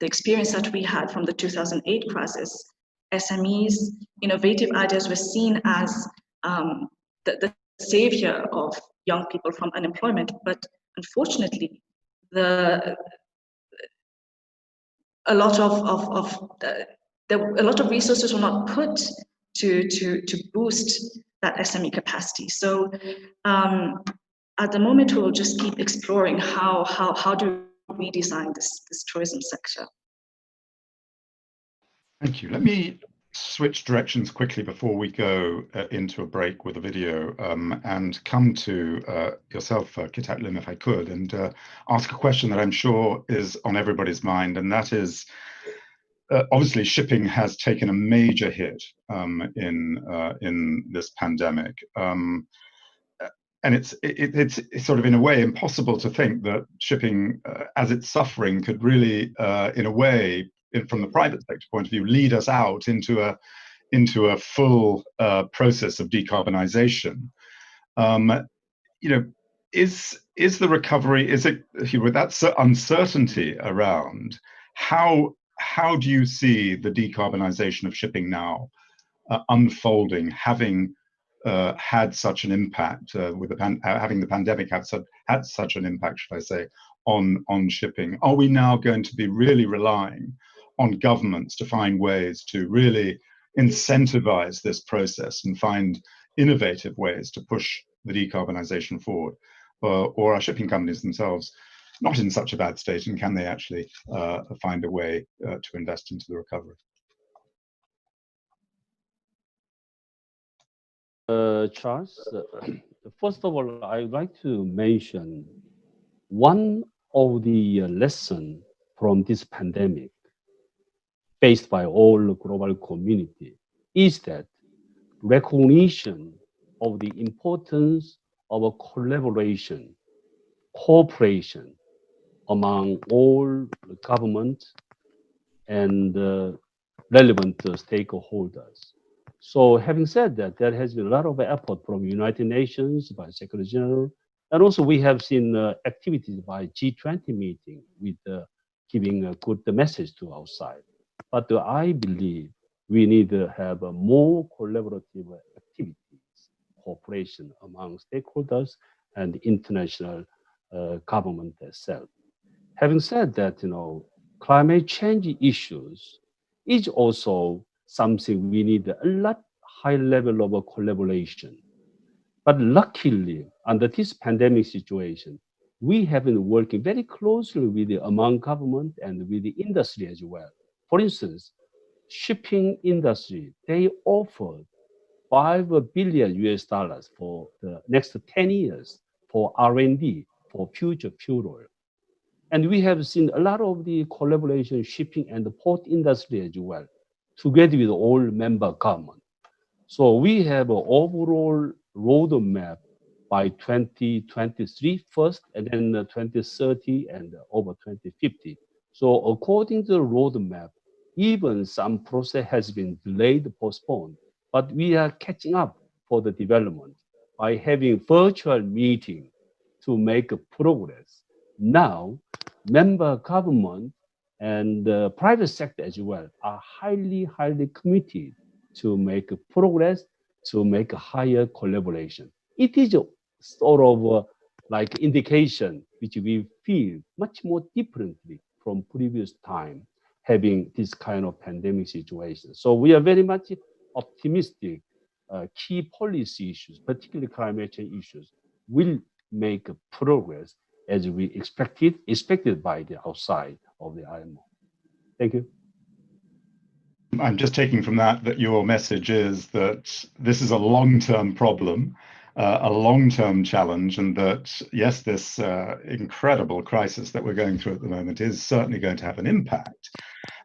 Speaker 5: experience that we had from the 2008 crisis, SMEs, innovative ideas were seen as the savior of young people from unemployment, but unfortunately, a lot of resources were not put to boost that SME capacity. So at the moment, we'll just keep exploring how do we redesign this tourism sector.
Speaker 2: Thank you. Let me switch directions quickly before we go into a break with a video and come to yourself, Kitat Lim, if I could, and ask a question that I'm sure is on everybody's mind, and that is, obviously, shipping has taken a major hit in this pandemic, and it's sort of in a way impossible to think that shipping, as it's suffering, could really, in a way, from the private sector point of view, lead us out into a full process of decarbonization. You know, is the recovery, is it, with that uncertainty around, how do you see the decarbonization of shipping now unfolding, having had such an impact with having the pandemic had such an impact, should I say, on shipping? Are we now going to be really relying on governments to find ways to really incentivize this process and find innovative ways to push the decarbonization forward? Or are shipping companies themselves not in such a bad state, and can they actually find a way to invest into the recovery?
Speaker 4: Charles, first of all, I'd like to mention one of the lessons from this pandemic faced by all global community is that recognition of the importance of a collaboration, cooperation among all government and relevant stakeholders. So having said that, there has been a lot of effort from United Nations, by Secretary General, and also we have seen activities by G20 meeting with giving a good message to our side. But I believe we need to have a more collaborative activities, cooperation among stakeholders and international government itself. Having said that, climate change issues is also something we need a lot high level of collaboration. But luckily, under this pandemic situation, we have been working very closely with among government and with the industry as well. For instance, shipping industry, they offered $5 billion for the next 10 years for R&D, for future fuel oil. And we have seen a lot of the collaboration, shipping and the port industry as well, together with all member governments. So we have an overall roadmap by 2023 first, and then 2030 and over 2050. So according to the roadmap, even some process has been delayed, postponed, but we are catching up for the development by having virtual meeting to make progress. Now, member government and the private sector as well are highly committed to make progress, to make a higher collaboration. It is a sort of like indication which we feel much more differently from previous time having this kind of pandemic situation. So we are very much optimistic. Key policy issues, particularly climate change issues, will make progress as we expected by the outside of the IMO. Thank you.
Speaker 2: I'm just taking from that your message is that this is a long-term problem, a long-term challenge, and that, yes, this incredible crisis that we're going through at the moment is certainly going to have an impact.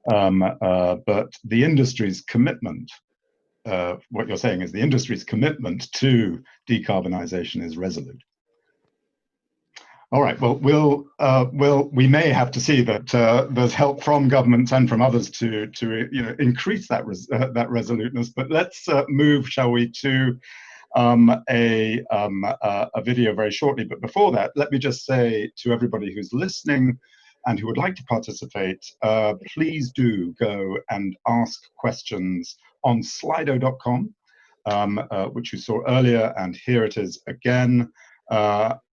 Speaker 2: But the industry's commitment, what you're saying is the industry's commitment to decarbonization is resolute. All right. Well, we may have to see that there's help from governments and from others to increase that resoluteness. But let's move, shall we, to a video very shortly. But before that, let me just say to everybody who's listening and who would like to participate, please do go and ask questions on slido.com, which you saw earlier, and here it is again.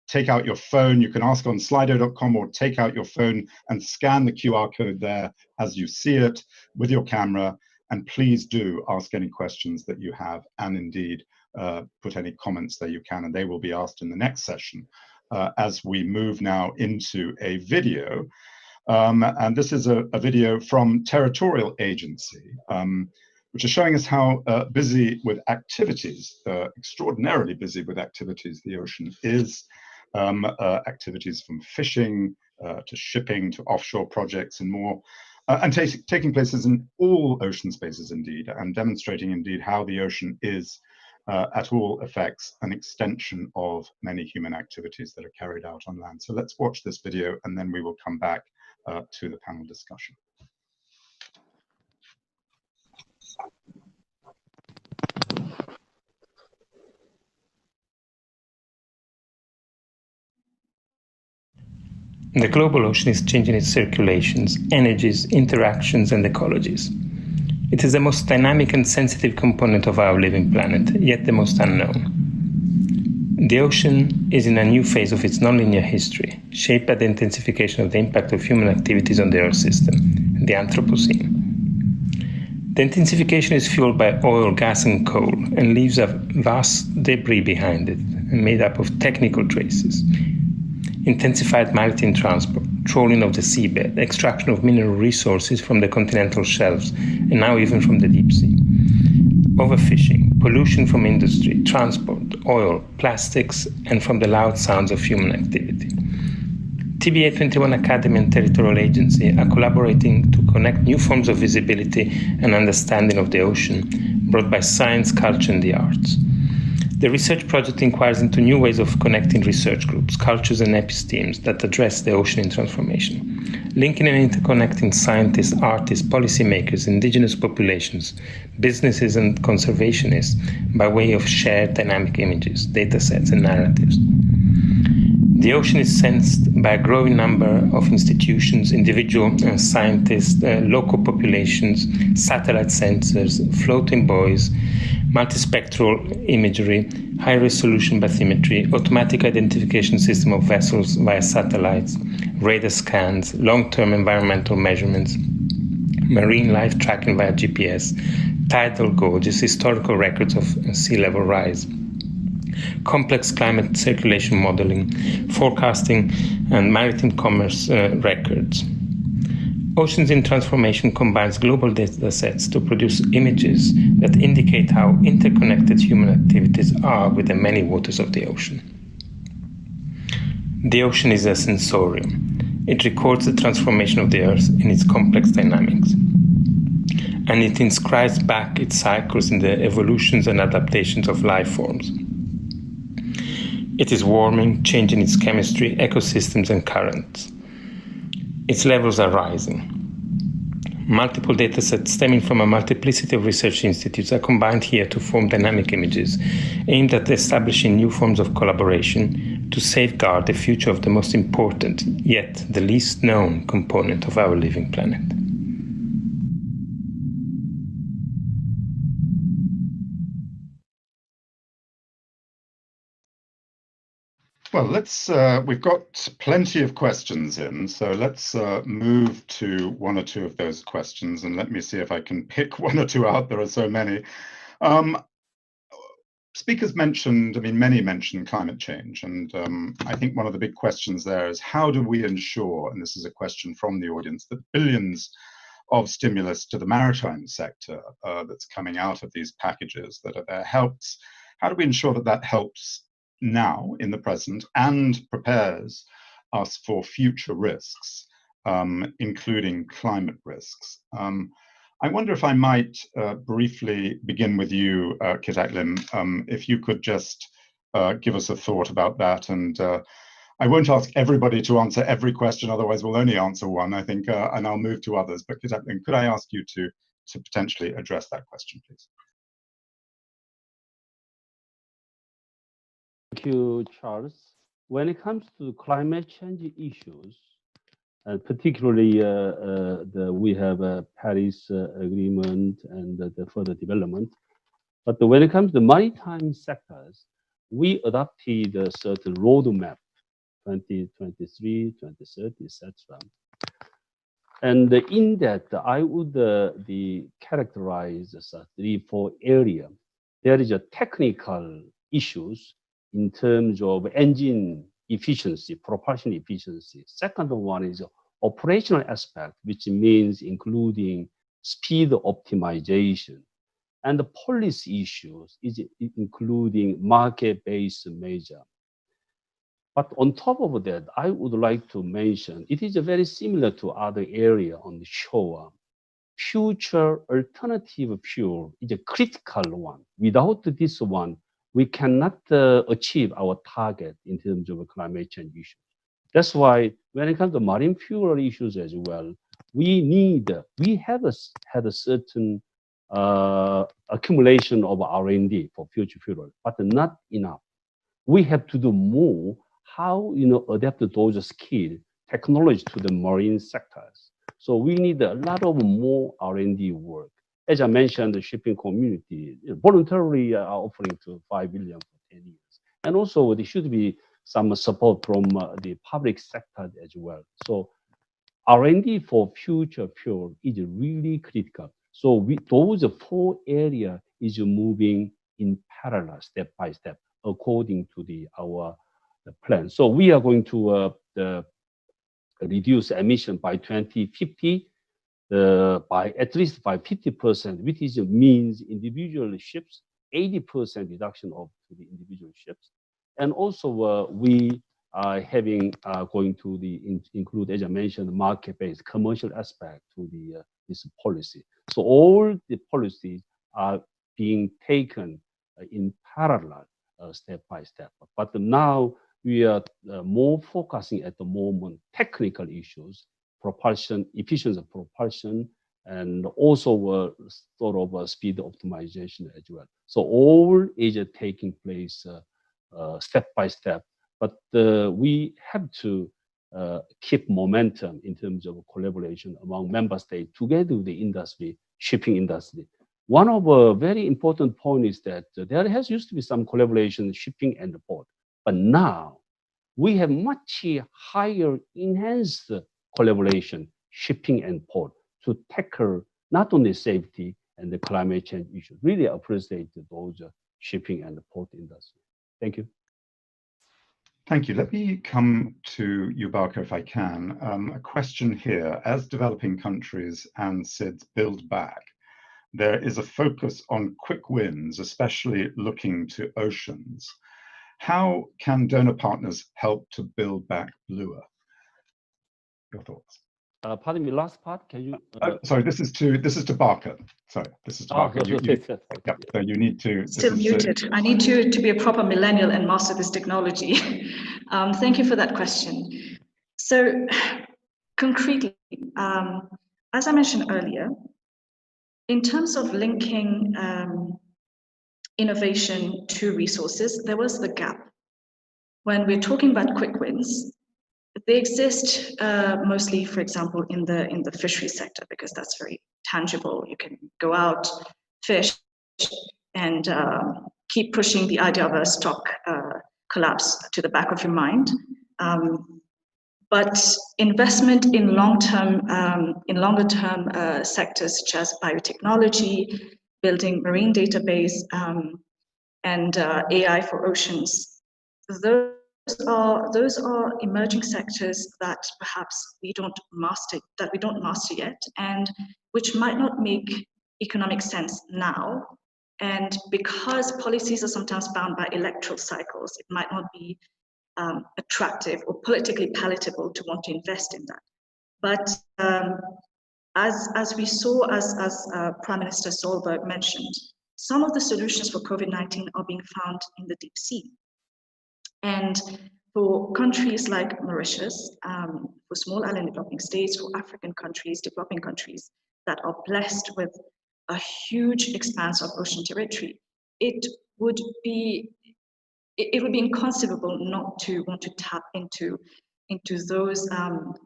Speaker 2: Take out your phone. You can ask on slido.com, or take out your phone and scan the QR code there as you see it with your camera. And please do ask any questions that you have, and indeed put any comments there you can, and they will be asked in the next session as we move now into a video. And this is a video from Territorial Agency, which is showing us how busy with activities, extraordinarily busy with activities the ocean is. Activities from fishing to shipping to offshore projects and more, and taking places in all ocean spaces indeed, and demonstrating indeed how the ocean is at all effects an extension of many human activities that are carried out on land. So let's watch this video, and then we will come back to the panel discussion.
Speaker 7: The global ocean is changing its circulations, energies, interactions, and ecologies. It is the most dynamic and sensitive component of our living planet, yet the most unknown. The ocean is in a new phase of its nonlinear history, shaped by the intensification of the impact of human activities on the Earth system, the Anthropocene. The intensification is fueled by oil, gas, and coal, and leaves a vast debris behind it, made up of technical traces. Intensified maritime transport, trawling of the seabed, extraction of mineral resources from the continental shelves, and now even from the deep sea. Overfishing, pollution from industry, transport, oil, plastics, and from the loud sounds of human activity. TBA 21 Academy and Territorial Agency are collaborating to connect new forms of visibility and understanding of the ocean, brought by science, culture, and the arts. The research project inquires into new ways of connecting research groups, cultures, and epistemes that address the ocean in transformation, linking and interconnecting scientists, artists, policymakers, indigenous populations, businesses, and conservationists by way of shared dynamic images, datasets, and narratives. The ocean is sensed by a growing number of institutions, individual scientists, local populations, satellite sensors, floating buoys, multispectral imagery, high-resolution bathymetry, automatic identification system of vessels via satellites, radar scans, long-term environmental measurements, marine life tracking via GPS, tidal gauges, historical records of sea level rise, complex climate circulation modeling, forecasting, and maritime commerce records. Oceans in Transformation combines global data sets to produce images that indicate how interconnected human activities are with the many waters of the ocean. The ocean is a sensorium. It records the transformation of the Earth in its complex dynamics. And it inscribes back its cycles in the evolutions and adaptations of life forms. It is warming, changing its chemistry, ecosystems, and currents. Its levels are rising. Multiple datasets stemming from a multiplicity of research institutes are combined here to form dynamic images aimed at establishing new forms of collaboration to safeguard the future of the most important, yet the least known component of our living planet.
Speaker 2: Well, we've got plenty of questions in, so let's move to one or two of those questions, and let me see if I can pick one or two out. There are so many. Speakers mentioned, many mentioned climate change, and I think one of the big questions there is how do we ensure, and this is a question from the audience, that billions of stimulus to the maritime sector that's coming out of these packages that are there helps, how do we ensure that that helps now in the present and prepares us for future risks, including climate risks? I wonder if I might briefly begin with you, Kitaklin, if you could just give us a thought about that. And I won't ask everybody to answer every question, otherwise we'll only answer one, I think, and I'll move to others. But Kitaklin, could I ask you to potentially address that question, please?
Speaker 4: Thank you, Charles. When it comes to climate change issues, and particularly we have a Paris Agreement and the further development, but when it comes to maritime sectors, we adopted a certain roadmap, 2023, 2030, etc. And in that, I would characterize as 3-4 areas. There is a technical issues in terms of engine efficiency, propulsion efficiency. Second one is operational aspect, which means including speed optimization. And the policy issues is including market-based measure. But on top of that, I would like to mention, it is very similar to other area on the shore. Future alternative fuel is a critical one. Without this one, we cannot achieve our target in terms of climate change issues. That's why when it comes to marine fuel issues as well, we have had a certain accumulation of R&D for future fuel, but not enough. We have to do more, how adapt those skills, technology to the marine sectors. So we need a lot of more R&D work. As I mentioned, the shipping community voluntarily are offering to 5 billion for 10 years. And also there should be some support from the public sector as well. So R&D for future fuel is really critical. So those 4 areas is moving in parallel, step by step, according to our plan. So we are going to reduce emission by 2050. At least by 50%, which means individual ships, 80% reduction of the individual ships. And also we are going to include, as I mentioned, market-based commercial aspect to this policy. So all the policies are being taken in parallel, step by step. But now we are more focusing at the moment technical issues, propulsion, efficiency of propulsion, and also sort of speed optimization as well. So all is taking place step by step, but we have to keep momentum in terms of collaboration among member states together with the industry, shipping industry. One of a very important point is that there has used to be some collaboration shipping and the port, but now we have much higher enhanced collaboration, shipping and port, to tackle not only safety and the climate change issues. Really appreciate those shipping and the port industry. Thank you.
Speaker 2: Thank you. Let me come to you, Barker, if I can. A question here. As developing countries and SIDS build back, there is a focus on quick wins, especially looking to oceans. How can donor partners help to build back bluer? Your thoughts?
Speaker 4: Pardon me, last part, can you?
Speaker 2: Sorry, this is to Barker. Sorry, this is to Barker. So you need to.
Speaker 5: Still muted. I need to be a proper millennial and master this technology. Thank you for that question. So concretely, as I mentioned earlier, in terms of linking innovation to resources, there was the gap. When we're talking about quick wins, they exist mostly, for example, in the fishery sector, because that's very tangible. You can go out, fish, and keep pushing the idea of a stock collapse to the back of your mind. But investment in longer term sectors such as biotechnology, building marine database, and AI for oceans, those are emerging sectors that perhaps we don't master yet, and which might not make economic sense now. And because policies are sometimes bound by electoral cycles, it might not be attractive or politically palatable to want to invest in that. But as we saw, as Prime Minister Solberg mentioned, some of the solutions for COVID-19 are being found in the deep sea. And for countries like Mauritius, for small island developing states, for African countries, developing countries that are blessed with a huge expanse of ocean territory, it would be inconceivable not to want to tap into those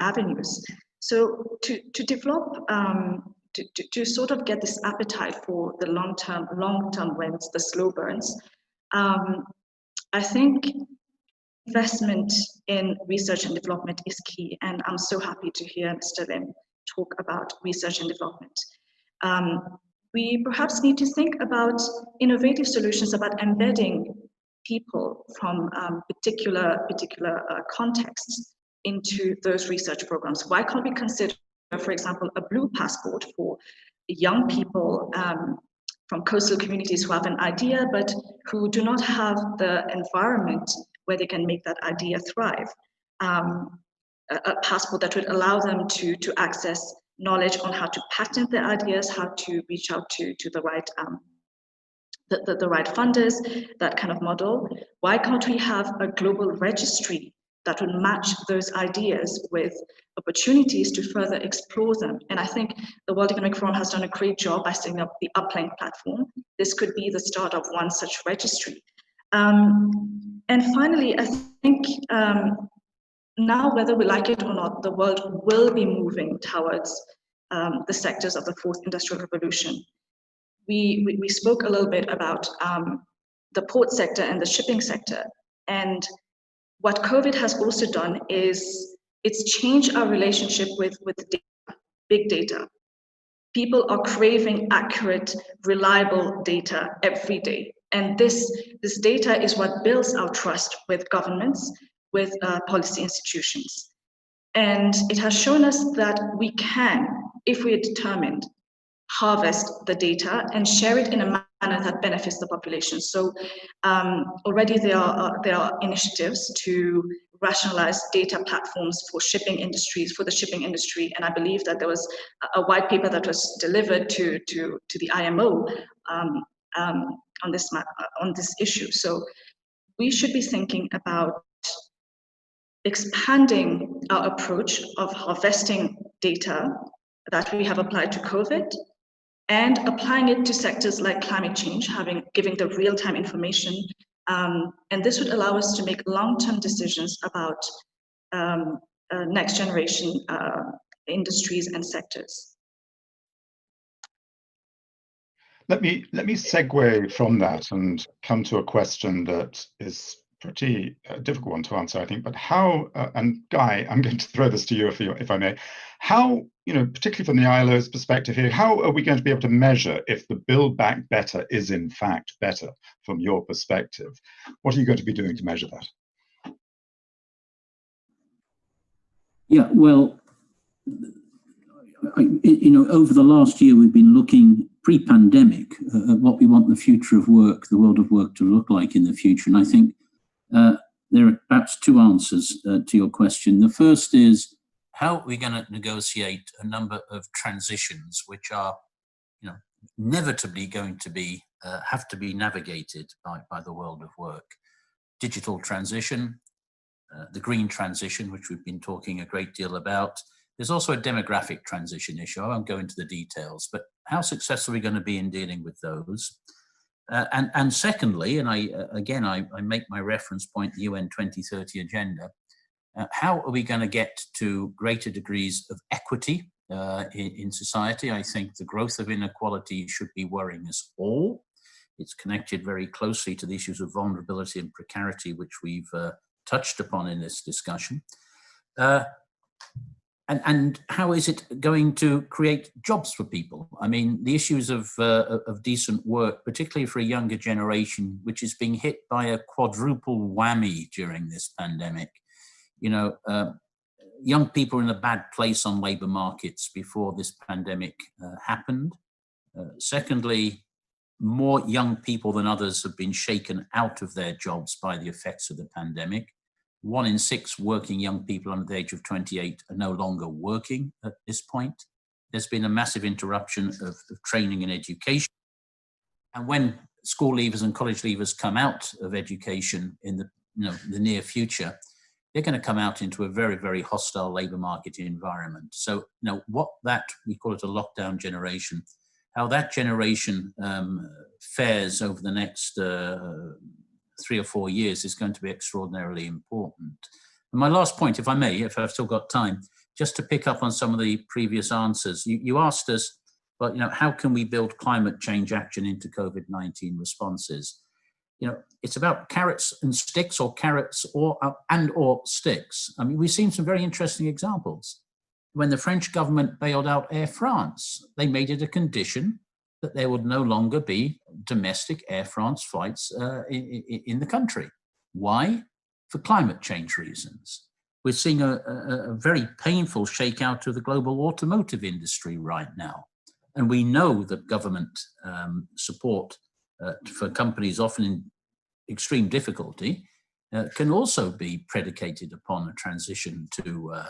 Speaker 5: avenues. So to develop, to sort of get this appetite for the long-term wins, the slow burns, I think investment in research and development is key, and I'm so happy to hear Mr. Lim talk about research and development. We perhaps need to think about innovative solutions about embedding people from particular contexts into those research programs. Why can't we consider, for example, a blue passport for young people from coastal communities who have an idea but who do not have the environment where they can make that idea thrive? A passport that would allow them to access knowledge on how to patent their ideas, how to reach out to the right the right funders, that kind of model. Why can't we have a global registry that would match those ideas with opportunities to further explore them? And I think the World Economic Forum has done a great job by setting up the Uplink platform. This could be the start of one such registry. And finally, I think now, whether we like it or not, the world will be moving towards the sectors of the fourth industrial revolution. We spoke a little bit about the port sector and the shipping sector. And what COVID has also done is it's changed our relationship with data, big data. People are craving accurate, reliable data every day. And this data is what builds our trust with governments, with policy institutions. And it has shown us that we can, if we are determined, harvest the data and share it in a manner that benefits the population. So already there are initiatives to rationalize data platforms for shipping industries, for the shipping industry. And I believe that there was a white paper that was delivered to the IMO on this issue. So we should be thinking about expanding our approach of harvesting data that we have applied to COVID and applying it to sectors like climate change, giving the real-time information. And this would allow us to make long-term decisions about next generation industries and sectors.
Speaker 2: Let me segue from that and come to a question that is pretty difficult one to answer, I think. But how, and Guy, I'm going to throw this to you if I may. How, particularly from the ILO's perspective here, how are we going to be able to measure if the Build Back Better is in fact better from your perspective? What are you going to be doing to measure that?
Speaker 3: Yeah, well, over the last year, we've been looking pre-pandemic at what we want the future of work, the world of work to look like in the future. And I think there are perhaps two answers to your question. The first is, how are we going to negotiate a number of transitions which are, inevitably going to be have to be navigated by the world of work? Digital transition, the green transition, which we've been talking a great deal about. There's also a demographic transition issue. I won't go into the details, but how successful are we going to be in dealing with those? And secondly, and I make my reference point, the UN 2030 agenda, how are we going to get to greater degrees of equity in society? I think the growth of inequality should be worrying us all. It's connected very closely to the issues of vulnerability and precarity, which we've touched upon in this discussion. And how is it going to create jobs for people? I mean, the issues of decent work, particularly for a younger generation, which is being hit by a quadruple whammy during this pandemic. Young people are in a bad place on labour markets before this pandemic happened. Secondly, more young people than others have been shaken out of their jobs by the effects of the pandemic. 1 in 6 working young people under the age of 28 are no longer working at this point. There's been a massive interruption of training and education. And when school leavers and college leavers come out of education in the near future, they're going to come out into a very, very hostile labour market environment. So, we call it a lockdown generation, how that generation fares over the next 3 or 4 years is going to be extraordinarily important. And my last point, if I may, if I've still got time, just to pick up on some of the previous answers. You asked us, but how can we build climate change action into COVID-19 responses? It's about carrots and sticks, or carrots or sticks. I mean, we've seen some very interesting examples. When the French government bailed out Air France, they made it a condition that there would no longer be domestic Air France flights in the country. Why? For climate change reasons. We're seeing a very painful shakeout of the global automotive industry right now. And we know that government support for companies often in extreme difficulty can also be predicated upon a transition to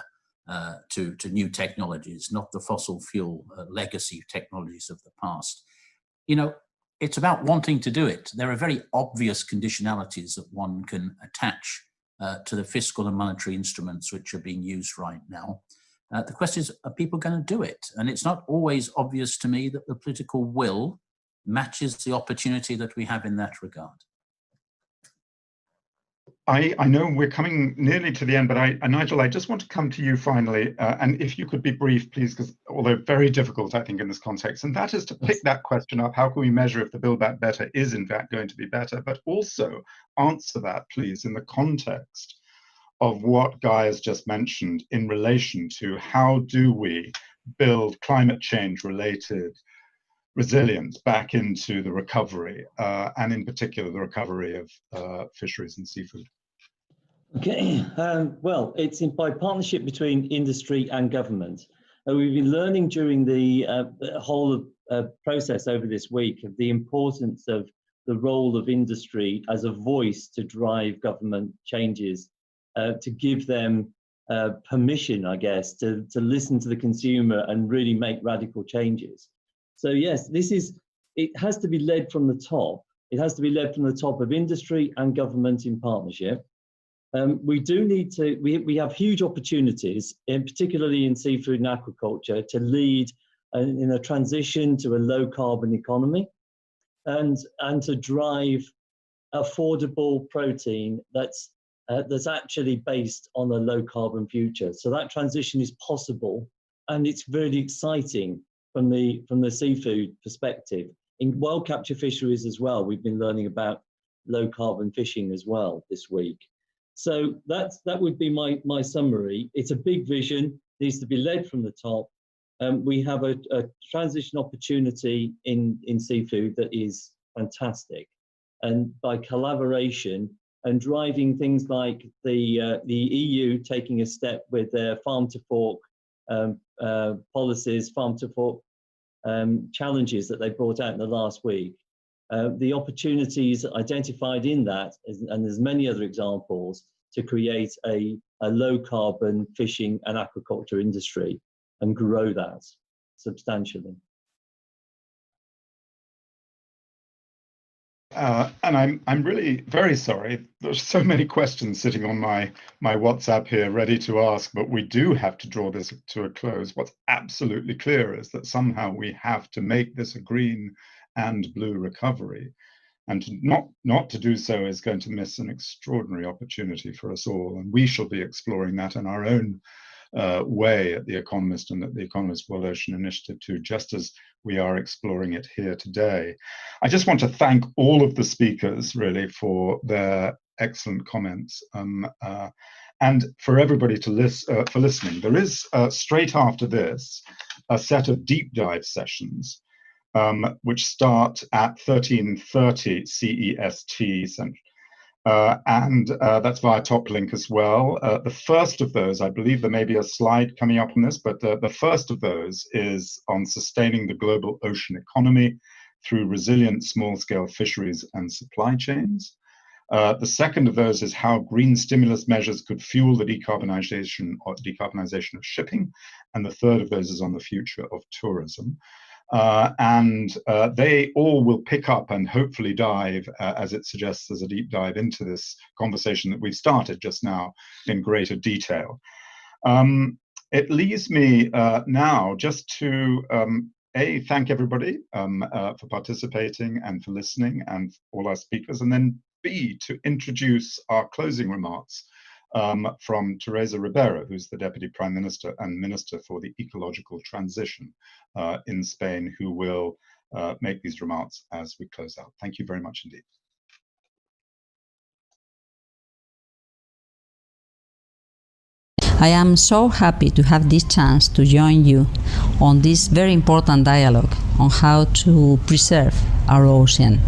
Speaker 3: new technologies, not the fossil fuel legacy technologies of the past. It's about wanting to do it. There are very obvious conditionalities that one can attach to the fiscal and monetary instruments which are being used right now. The question is, are people going to do it? And it's not always obvious to me that the political will matches the opportunity that we have in that regard.
Speaker 2: I know we're coming nearly to the end, but Nigel, I just want to come to you finally, and if you could be brief, please, because although very difficult, I think, in this context, and that is to pick that question up, how can we measure if the Build Back Better is in fact going to be better, but also answer that, please, in the context of what Guy has just mentioned in relation to how do we build climate change related resilience back into the recovery, and in particular the recovery of fisheries and seafood.
Speaker 6: Okay, well, it's by partnership between industry and government. We've been learning during the whole process over this week of the importance of the role of industry as a voice to drive government changes, to give them permission, I guess, to listen to the consumer and really make radical changes. So yes, it has to be led from the top. It has to be led from the top of industry and government in partnership. We do need to, we have huge opportunities, particularly in seafood and aquaculture, to lead in a transition to a low carbon economy and to drive affordable protein that's actually based on a low carbon future. So that transition is possible, and it's really exciting from the seafood perspective. In wild capture fisheries as well, we've been learning about low carbon fishing as well this week. So that would be my summary. It's a big vision, needs to be led from the top. We have a transition opportunity in seafood that is fantastic. And by collaboration, and driving things like the EU taking a step with their farm to fork policies, farm to fork challenges that they brought out in the last week. The opportunities identified in that, and there's many other examples, to create a low carbon fishing and aquaculture industry and grow that substantially.
Speaker 2: And I'm really very sorry. There's so many questions sitting on my WhatsApp here ready to ask, but we do have to draw this to a close. What's absolutely clear is that somehow we have to make this a green and blue recovery. And not to do so is going to miss an extraordinary opportunity for us all. And we shall be exploring that in our own way at The Economist and at the Economist World Ocean Initiative too, just as we are exploring it here today. I just want to thank all of the speakers really for their excellent comments and for everybody for listening. There is straight after this a set of deep dive sessions which start at 13:30 CEST Central. And that's via top link as well. The first of those, I believe there may be a slide coming up on this, but the first of those is on sustaining the global ocean economy through resilient small-scale fisheries and supply chains. The second of those is how green stimulus measures could fuel the decarbonization of shipping. And the third of those is on the future of tourism. They all will pick up and hopefully dive, as it suggests, as a deep dive into this conversation that we've started just now in greater detail. It leaves me now just to A, thank everybody for participating and for listening, and all our speakers, and then B, to introduce our closing remarks from Teresa Ribera, who's the Deputy Prime Minister and Minister for the Ecological Transition in Spain, who will make these remarks as we close out. Thank you very much indeed.
Speaker 8: I am so happy to have this chance to join you on this very important dialogue on how to preserve our ocean.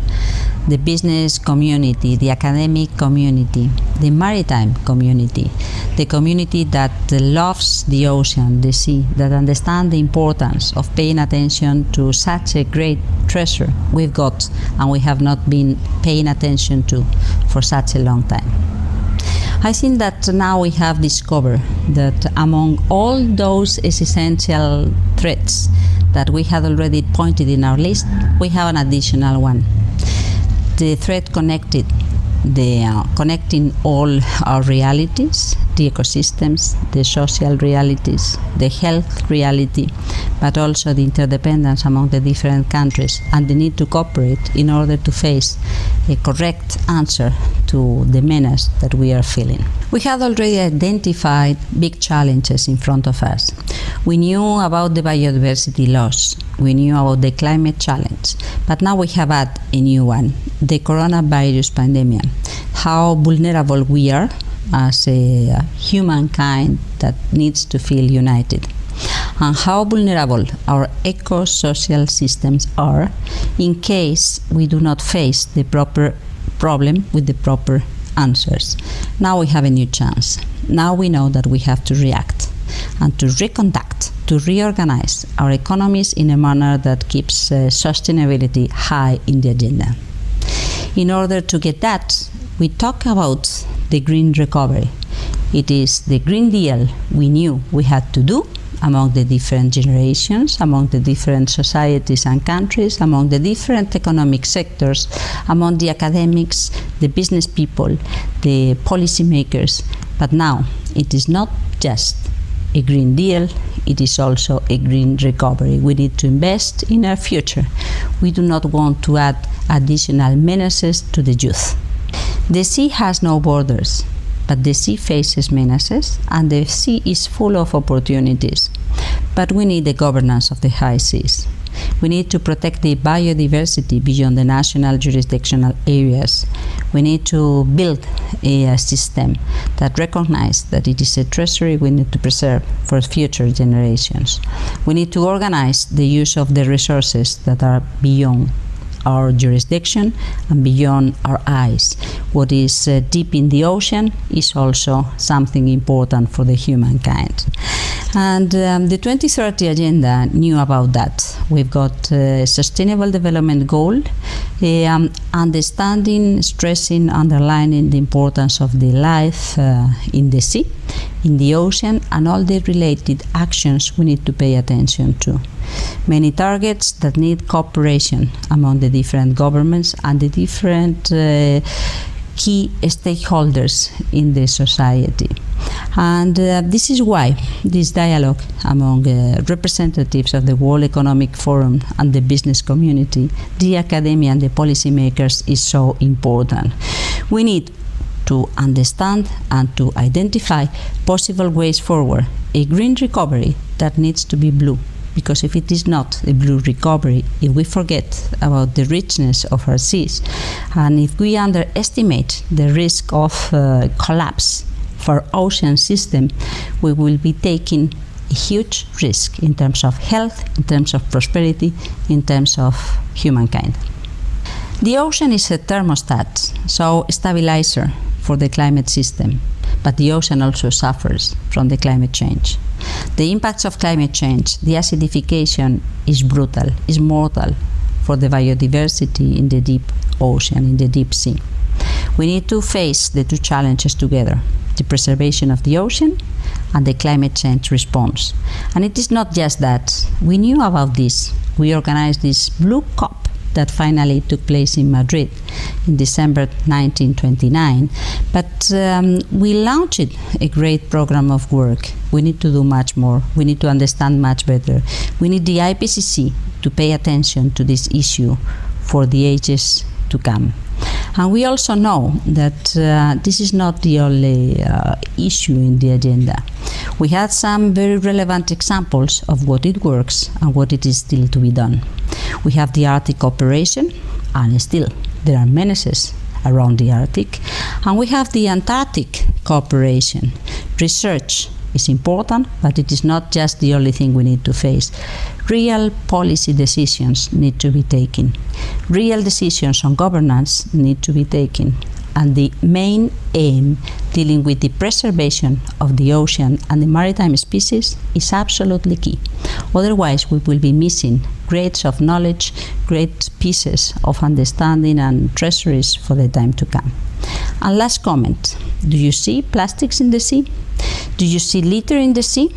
Speaker 8: The business community, the academic community, the maritime community, the community that loves the ocean, the sea, that understands the importance of paying attention to such a great treasure we've got and we have not been paying attention to for such a long time. I think that now we have discovered that among all those essential threats that we had already pointed in our list, we have an additional one. The threat connecting all our realities, the ecosystems, the social realities, the health reality, but also the interdependence among the different countries and the need to cooperate in order to face a correct answer to the menace that we are feeling. We had already identified big challenges in front of us. We knew about the biodiversity loss, we knew about the climate challenge, but now we have added a new one, the coronavirus pandemic, how vulnerable we are as a humankind that needs to feel united, and how vulnerable our eco-social systems are in case we do not face the proper problem with the proper answers. Now we have a new chance. Now we know that we have to react and to reconduct, to reorganize our economies in a manner that keeps sustainability high in the agenda. In order to get that, we talk about the green recovery. It is the Green Deal we knew we had to do among the different generations, among the different societies and countries, among the different economic sectors, among the academics, the business people, the policymakers. But now it is not just a Green Deal, it is also a green recovery. We need to invest in our future. We do not want to add additional menaces to the youth. The sea has no borders, but the sea faces menaces and the sea is full of opportunities. But we need the governance of the high seas. We need to protect the biodiversity beyond the national jurisdictional areas. We need to build a system that recognizes that it is a treasury we need to preserve for future generations. We need to organize the use of the resources that are beyond our jurisdiction and beyond our eyes. What is deep in the ocean is also something important for the humankind. And the 2030 Agenda knew about that. We've got a Sustainable Development Goal, understanding, stressing, underlining the importance of the life in the sea, in the ocean, and all the related actions we need to pay attention to. Many targets that need cooperation among the different governments and the different key stakeholders in the society. And this is why this dialogue among representatives of the World Economic Forum and the business community, the academia and the policymakers is so important. We need to understand and to identify possible ways forward. A green recovery that needs to be blue. Because if it is not a blue recovery, if we forget about the richness of our seas, and if we underestimate the risk of collapse for ocean system, we will be taking a huge risk in terms of health, in terms of prosperity, in terms of humankind. The ocean is a thermostat, so a stabilizer for the climate system, but the ocean also suffers from the climate change. The impacts of climate change, the acidification is brutal, is mortal for the biodiversity in the deep ocean, in the deep sea. We need to face the two challenges together, the preservation of the ocean and the climate change response. And it is not just that. We knew about this. We organized this Blue COP that finally took place in Madrid in December 1929. But we launched a great program of work. We need to do much more. We need to understand much better. We need the IPCC to pay attention to this issue for the ages to come. And we also know that this is not the only issue in the agenda. We had some very relevant examples of what it works and what it is still to be done. We have the Arctic Operation, and still there are menaces around the Arctic. And we have the Antarctic Cooperation. Research is important, but it is not just the only thing we need to face. Real policy decisions need to be taken. Real decisions on governance need to be taken. And the main aim, dealing with the preservation of the ocean and the maritime species, is absolutely key. Otherwise, we will be missing grades of knowledge, great pieces of understanding and treasuries for the time to come. And last comment, do you see plastics in the sea? Do you see litter in the sea?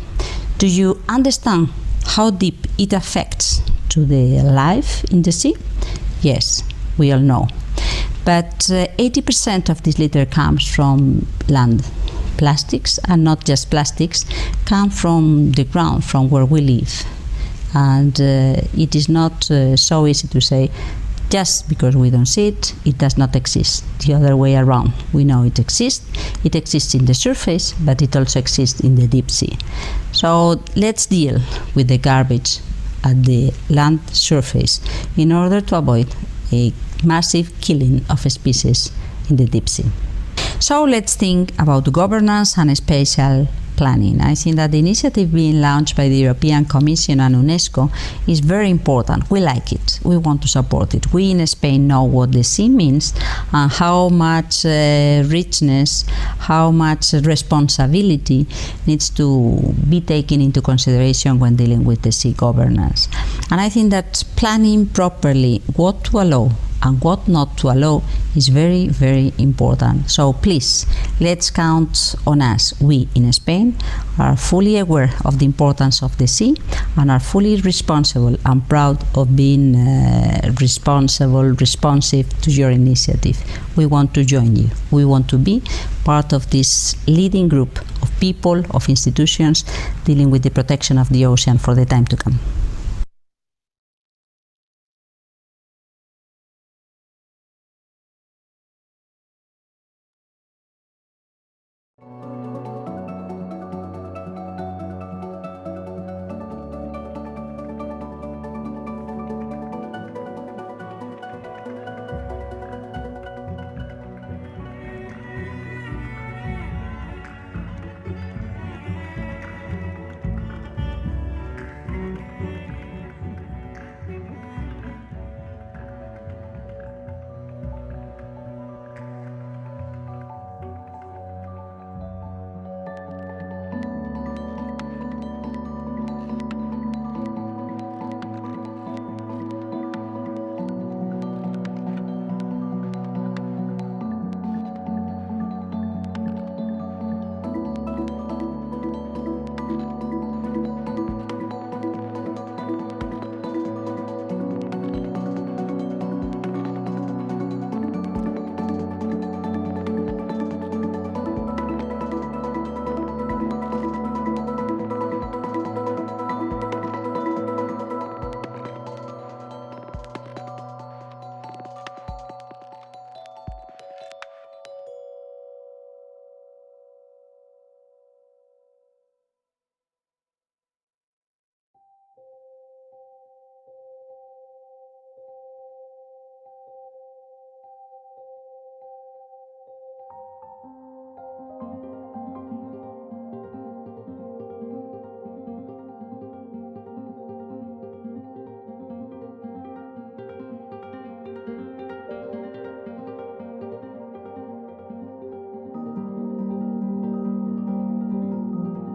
Speaker 8: Do you understand how deep it affects to the life in the sea? Yes, we all know. But 80% of this litter comes from land. Plastics, and not just plastics, come from the ground, from where we live. And it is not so easy to say, just because we don't see it, it does not exist. The other way around. We know it exists. It exists in the surface, but it also exists in the deep sea. So let's deal with the garbage at the land surface in order to avoid a massive killing of species in the deep sea. So let's think about governance and spatial planning. I think that the initiative being launched by the European Commission and UNESCO is very important. We like it. We want to support it. We in Spain know what the sea means and how much richness, how much responsibility needs to be taken into consideration when dealing with the sea governance. And I think that planning properly what to allow and what not to allow is very, very important. So please, let's count on us. We in Spain are fully aware of the importance of the sea and are fully responsible and proud of being responsive to your initiative. We want to join you. We want to be part of this leading group of people, of institutions dealing with the protection of the ocean for the time to come.